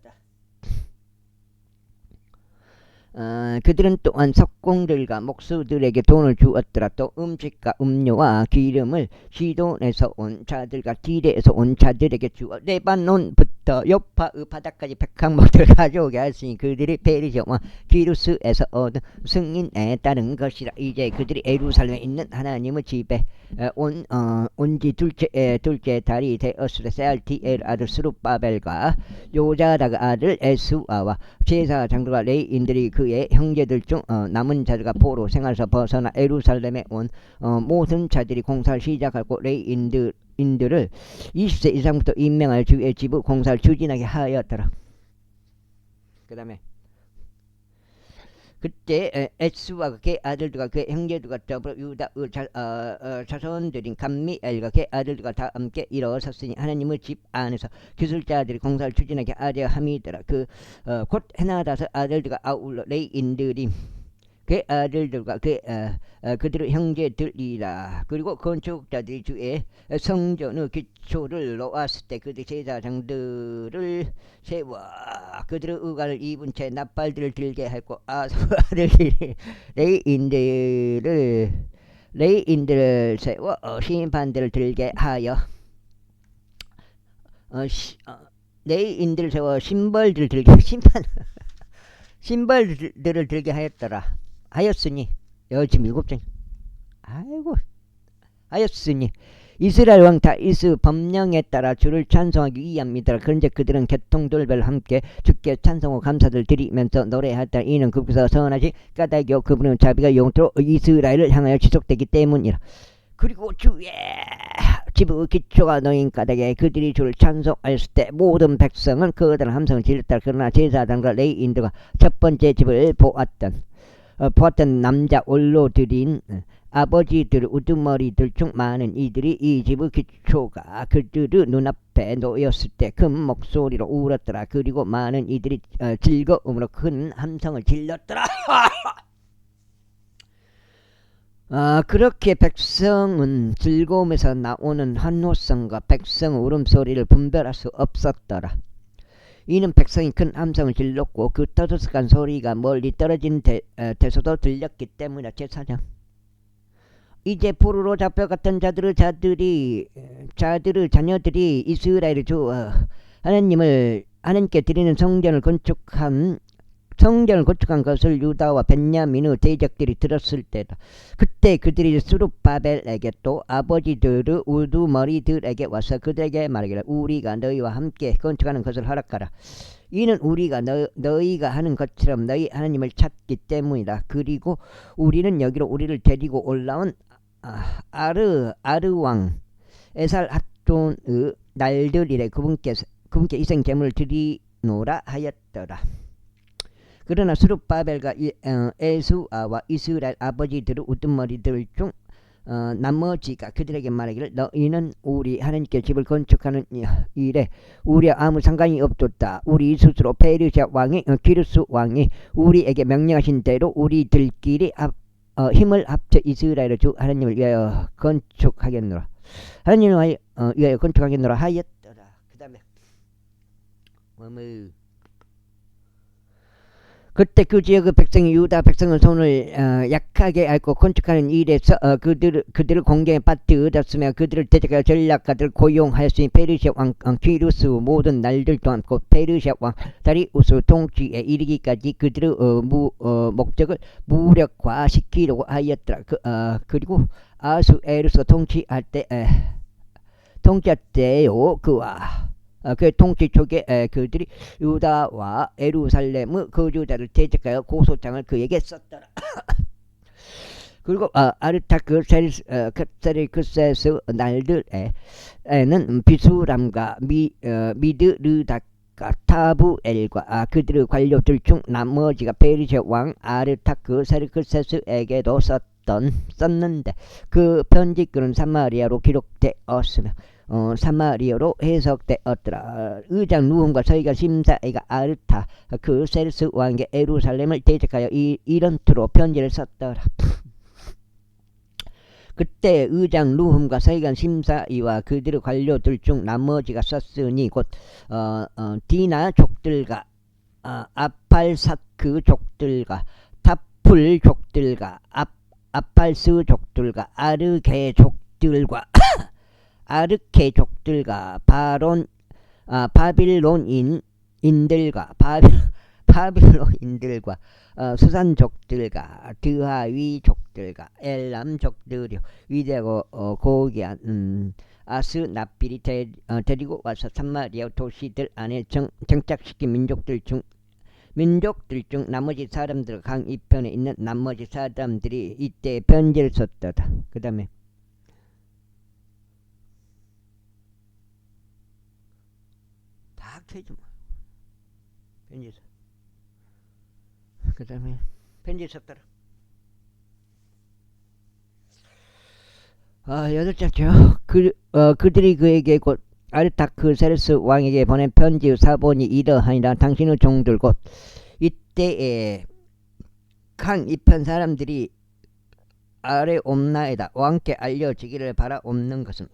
그들은 또한 석공들과 목수들에게 돈을 주었더라. 또 음식과 음료와 기름을 시돈에서 온 자들과 디레에서 온 자들에게 주어 레바논부터 요파의 바다까지 백항목들을 가져오게 하였으니 그들이 페르시아와 기루스에서 얻은 승인에 따른 것이라. 이제 그들이 예루살렘에 있는 하나님의 집에 온지 둘째 달이 되었으되 세알티엘 아들 스룹바벨과 요자다가 아들 에스아와 제사 장로와 레이인들이 그의 형제들 중 남은 자들과 포로 생활에서 벗어나 예루살렘에 온 모든 자들이 공사를 시작하고 레이인들을 20세 이상부터 임명하여 주의 집의 공사를 추진하게 하였더라. 그 다음에 그때 에스와 그의 아들들과 그의 형제들과 더불어 유다의 자손들인 감미엘과 그의 아들들과 다 함께 일어섰으니 하나님의 집 안에서 기술자들이 공사를 추진하게 하려 함이더라. 곧 헤나다서 아들들과 아울러 레이인들이 그의 아들들과 그들의 형제들이라. 그리고 건축자들이 주의 성전의 기초를 놓았을 때 그들 제사장들을 세워 그들의 의관을 입은 채 나팔들을 들게 하고 아수 아들들이 레이인들을 세워 심판들을 들게 하여 레이인들을 세워 심벌들을 들게 심벌들을 들게 하였으니 지금 7장 하였으니 이스라엘 왕 다윗의 법령에 따라 주를 찬송하기 위함이더라. 그런데 그들은 개통들별 함께 주께 찬송하고 감사를 드리면서 노래하였다. 이는 그분께서 선하시 까닭이요 그분은 자비가 영토록 이스라엘을 향하여 지속되기 때문이라. 그리고 주의 집의 기초가 놓인 까닭에 그들이 주를 찬송하였을 때 모든 백성은 그들은 함성을 질렀다. 그러나 제사장과 레이인들과 첫 번째 집을 보았던 남자 원로들인 아버지들 우두머리들 중 많은 이들이 이 집의 기초가 그들의 눈앞에 놓였을 때 큰 목소리로 울었더라. 그리고 많은 이들이 즐거움으로 큰 함성을 질렀더라. 그렇게 백성은 즐거움에서 나오는 환호성과 백성의 울음소리를 분별할 수 없었더라. 이는 백성이 큰 함성을 질렀고 그 떠들썩한 소리가 멀리 떨어진 데서도 들렸기 때문이라. 제사장 이제 포로로 잡혀갔던 자들의 자녀들이 이스라엘의 주 하나님께 드리는 성전을 건축한 것을 유다와 벤야민의 대적들이 들었을 때다. 그때 그들이 스룹바벨에게 또 아버지들의 우두머리들에게 와서 그들에게 말하기를 우리가 너희와 함께 건축하는 것을 허락하라. 이는 우리가 너희가 하는 것처럼 너희 하나님을 찾기 때문이다. 그리고 우리는 여기로 우리를 데리고 올라온 아르왕 에살핫돈의 날들이래 그분께 희생 제물을 드리노라 하였더라. 그러나 스룹바벨과 에스아와 이스라엘 아버지들의 우두머리들 중 나머지가 그들에게 말하기를 너희는 우리 하나님께 집을 건축하는 일에 우리와 아무 상관이 없었다. 우리 스스로 페르시아 왕이 기루스 왕이 우리에게 명령하신 대로 우리들끼리 힘을 합쳐 이스라엘의 주 하나님을 위하여 건축하겠노라. 하나님을 위하여 건축하겠노라 하였더라. 그 다음에 그때 그 지역의 백성이 유다 백성의 손을 약하게 앓고 건축하는 일에서 그들을 공경에 빠뜨렸으며 그들을 대적하여 전략가들을 고용하였으니 페르시아 왕 키루스 모든 날들 동안 곧 페르시아 왕 다리우스 통치에 이르기까지 그들의 목적을 무력화시키려고 하였더라. 그리고 아수에르스 통치할 때요 그와 그 통치 초기에 그들이 유다와 예루살렘의 거주자를 대적하여 고소장을 그에게 썼더라. 그리고 아르타크세르크세스 날들에는 비수람과 미드르다카 타부엘과 그들의 관료들 중 나머지가 페르시아 왕 아르타크세르크세스에게도 썼는데 그 편지글은 사마리아로 기록되었으며 사마리아로 해석되었더라. 의장 누움과 서기관 심사이가 아르타 그 세르스 왕에게 예루살렘을 대적하여 이런 투로 편지를 썼더라. 그때 의장 루흠과 서기관 심사이와 그들의 관료들 중 나머지가 썼으니 곧 디나 족들과 아팔사크 족들과 타풀 족들과 아팔스 족들과 아르게 족들과 아르케 족들과 바빌론인들과 바빌론인들과 수산족들과 드하위족들과 엘람족들이 위대하고 고귀한 아스나필이 데리고 와서 사마리아 도시들 안에 정착시킨 민족들 중 나머지 사람들 강 이편에 있는 나머지 사람들이 이때 편지를 썼다. 그 다음에 다 켜지 마. 편지 써. 그 다음에 편지 썼더라. 여덟 째죠. 그들이 그에게 곧 아르타크세르스 왕에게 보낸 편지의 사본이 이러하니라. 당신의 종들 곧 이때에 강 이편 사람들이 아레옵나에다 왕께 알려지기를 바라옵는 것은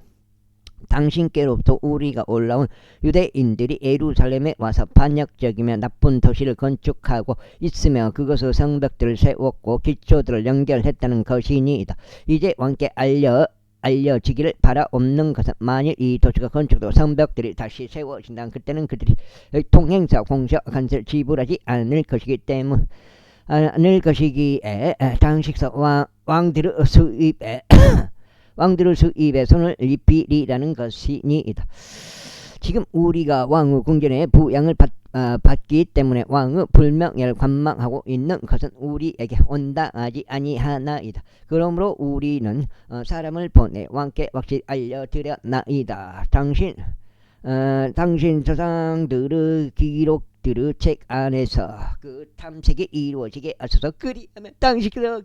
당신께로부터 우리가 올라온 유대인들이 예루살렘에 와서 반역적이며 나쁜 도시를 건축하고 있으며 그것의 성벽들을 세웠고 기초들을 연결했다는 것이니이다. 이제 왕께 알려지기를 바라옵는 것은 만일 이 도시가 건축되고 성벽들이 다시 세워진다면 그때는 그들이 통행사 공사 간세를 지불하지 않을 것이기에 당식서 왕들의 수입에 손을 입히리라는 것이니이다. 지금 우리가 왕의 궁전에 부양을 받기 때문에 왕의 불명예를 관망하고 있는 것은 우리에게 온당하지 아니하나이다. 그러므로 우리는 사람을 보내 왕께 확실히 알려드렸나이다. 당신 조상들의 기록들의 책 안에서 그 탐색이 이루어지게 하소서. 그리하면 당신의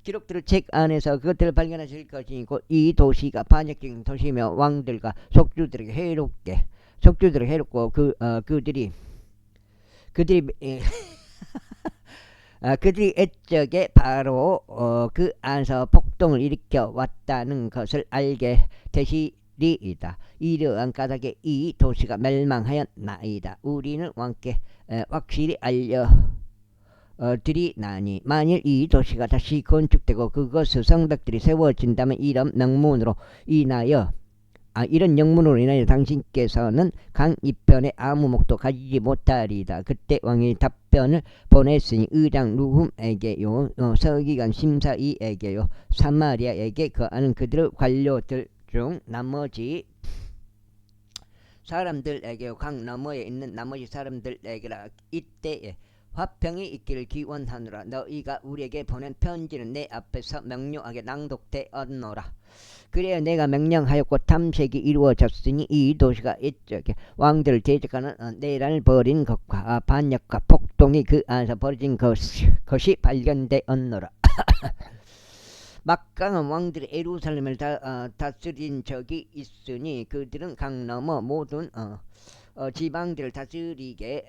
기록들의 책 안에서 그것들을 발견하실 것이고 이 도시가 반역적인 도시며 왕들과 속주들에게 해롭고 그들이 애적에 바로 그 안에서 폭동을 일으켜 왔다는 것을 알게 되시리이다. 이러한 까닭에 이 도시가 멸망하였나이다. 우리는 왕께 확실히 드리나니 만일 이 도시가 다시 건축되고 그것의 성벽들이 세워진다면 이런 영문으로 인하여 당신께서는 강 이편에 아무 목도 가지지 못하리이다. 그때 왕이 답변을 보냈으니 의장 루흠에게요 서기관 심사이에게요 사마리아에게 거하는 그들의 관료들 중 나머지 사람들에게요 강 너머에 있는 나머지 사람들에게라. 이때에 화평이 있기를 기원하노라. 너희가 우리에게 보낸 편지는 내 앞에서 명료하게 낭독되었노라. 그래야 내가 명령하였고 탐색이 이루어졌으니 이 도시가 이쪽에 왕들을 대적하는 내란을 벌인 것과 반역과 폭동이 그 안에서 벌어진 것이 발견되었노라. 막강한 왕들이 예루살렘을 다스린 적이 있으니 그들은 강 너머 모든 지방들을 다스리기에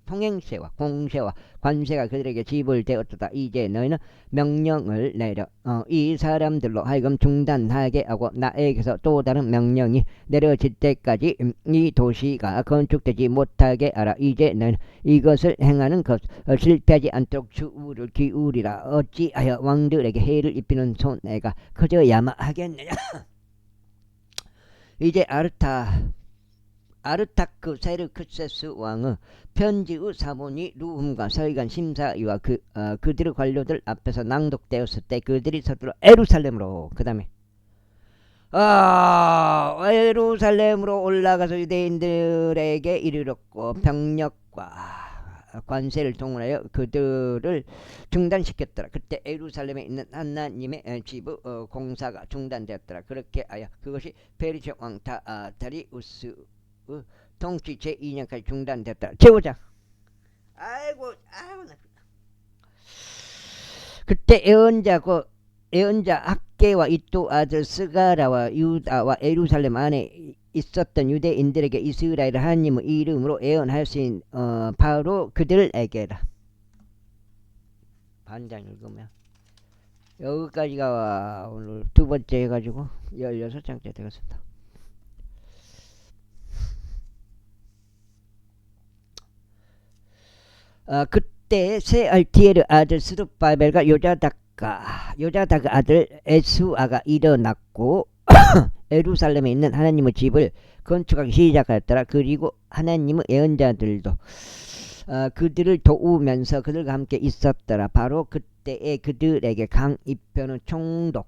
통행세와 공세와 관세가 그들에게 지불되었다. 이제 너희는 명령을 내려 이 사람들로 하여금 중단하게 하고 나에게서 또 다른 명령이 내려질 때까지 이 도시가 건축되지 못하게 하라. 이제 너희는 이것을 행하는 것 실패하지 않도록 주의를 기울이라. 어찌하여 왕들에게 해를 입히는 손해가 커져야만 하겠느냐. 이제 아르타크세르크세스 왕의 편지의 사본이 루흠과 서기관 심사위와 그들의 관료들 앞에서 낭독되었을 때 그들이 서둘러 예루살렘으로 그 다음에 예루살렘으로 올라가서 유대인들에게 이르렀고 병력과 관세를 동원하여 그들을 중단시켰더라. 그때 예루살렘에 있는 하나님의 집 공사가 중단되었더라. 그렇게 하여 그것이 페르시아 왕 다리우스 통치 제2년까지 중단되었더라. 제오자. 아이고 그때 예언자 학개와 이또 아들 스가라와 유다와 예루살렘 안에 있었던 유대인들에게 이스라엘 하나님의 이름으로 예언하신 바로 그들에게라. 반장 읽으면 여기까지가 오늘 두 번째 해가지고 16장째 되겠습니다. 그때 세알티엘 아들 스룹바벨과 요자다가 아들 에수아가 일어났고 예루살렘에 있는 하나님의 집을 건축하기 시작하였더라. 그리고 하나님의 예언자들도 그들을 도우면서 그들과 함께 있었더라. 바로 그때에 그들에게 강 이편의 총독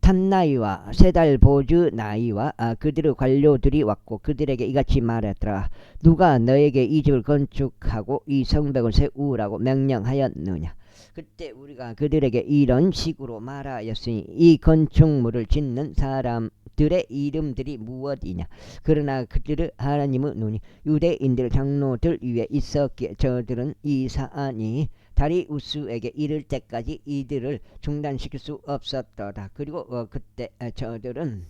탄나이와 세달보즈 나이와 그들의 관료들이 왔고 그들에게 이같이 말했더라. 누가 너에게 이 집을 건축하고 이 성벽을 세우라고 명령하였느냐. 그때 우리가 그들에게 이런 식으로 말하였으니 이 건축물을 짓는 사람들의 이름들이 무엇이냐. 그러나 그들의 하나님의 눈이 유대인들 장로들 위에 있었기에 저들은 이 사안이 다리우스에게 이를 때까지 이들을 중단시킬 수 없었더라. 그리고 그때 저들은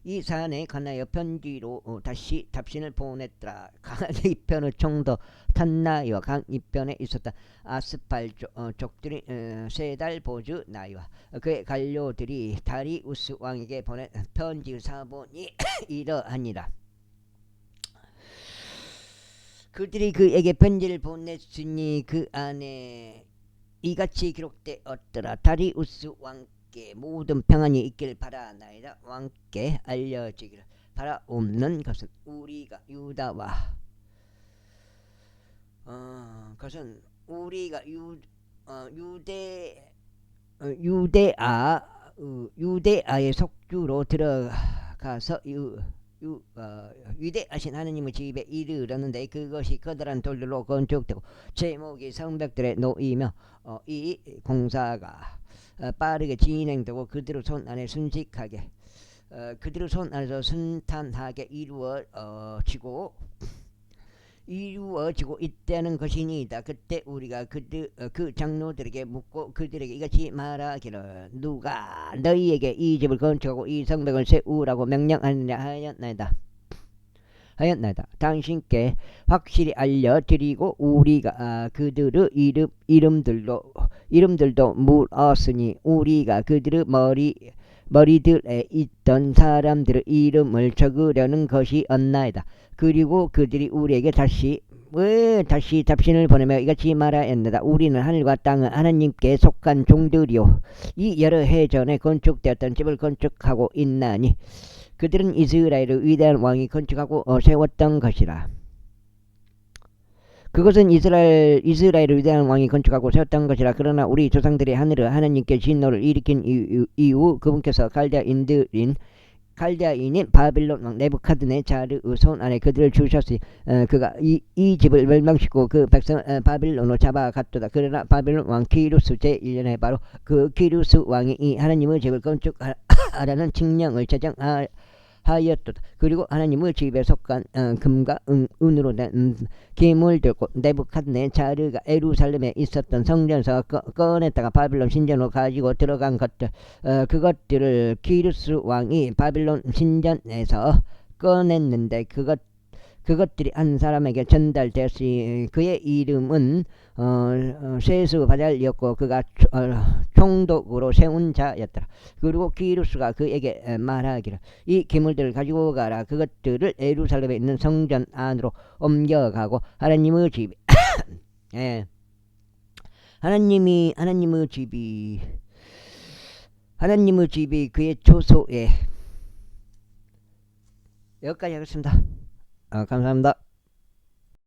이 사안에 관하여 편지로 다시 답신을 보냈더라. 강 이편의 총독 탄나이와 강 이편에 있었다 아스팔족들이 세달보즈 나이와 그의 관료들이 다리우스 왕에게 보낸 편지 사본이 이러하니라. 그들이 그에게 편지를 보냈으니 그 안에 이같이 기록되었더라. 다리우스 왕께 모든 평안이 있기를 바라나이다. 왕께 알려지기를 바라옵는 것은 우리가 유다와 유대아의 속주로 들어가서 위대하신 하나님의 집에 이르렀는데 그것이 커다란 돌들로 건축되고 제목이 성벽들에 놓이며 이 공사가 빠르게 진행되고 그들의 손 안에 순식하게 그들의 손 안에서 순탄하게 이루어지고 있다는 것이니이다. 그때 우리가 그 장로들에게 묻고 그들에게 이같이 말하기를 누가 너희에게 이 집을 건축하고 이 성벽을 세우라고 명령하느냐 하였나이다. 당신께 확실히 알려드리고 우리가 그들의 이름들도 물었으니 우리가 그들의 머리들에 있던 사람들의 이름을 적으려는 것이 없나이다. 그리고 그들이 우리에게 다시 답신을 보내며 이같이 말하였느다. 우리는 하늘과 땅은 하나님께 속한 종들이요 이 여러 해 전에 건축되었던 집을 건축하고 있나니 그들은 이스라엘의 위대한 왕이 건축하고 세웠던 것이라. 그것은 이스라엘의 위대한 왕이 건축하고 세웠던 것이라. 그러나 우리 조상들이 하늘의 하나님께 진노를 일으킨 이후 그분께서 갈대아인인 바빌론 왕 네부카드네자르의 손 안에 그들을 주셨으니 그가 이 집을 멸망시키고 그 백성을 바빌론으로 잡아갔도다. 그러나 바빌론 왕 키루스 제1년에 바로 그 키루스 왕이 이 하나님의 집을 건축하라는 칙령을 제정하였도다. 그리고 하나님의 집에 속한 금과 은으로 된 기물 들고 네부카드네자르가 예루살렘에 있었던 성전에서 꺼냈다가 바빌론 신전으로 가지고 들어간 것들 그것들을 키루스 왕이 바빌론 신전에서 꺼냈는데 그것들이 한 사람에게 전달되었으니 그의 이름은 세스바잘이었고 그가 총독으로 세운 자였더라. 그리고 키루스가 그에게 말하기를 이 기물들을 가지고 가라. 그것들을 예루살렘에 있는 성전 안으로 옮겨가고 하나님의 집이 예. 하나님의 집이 그의 초소에 여기까지 하겠습니다. 감사합니다.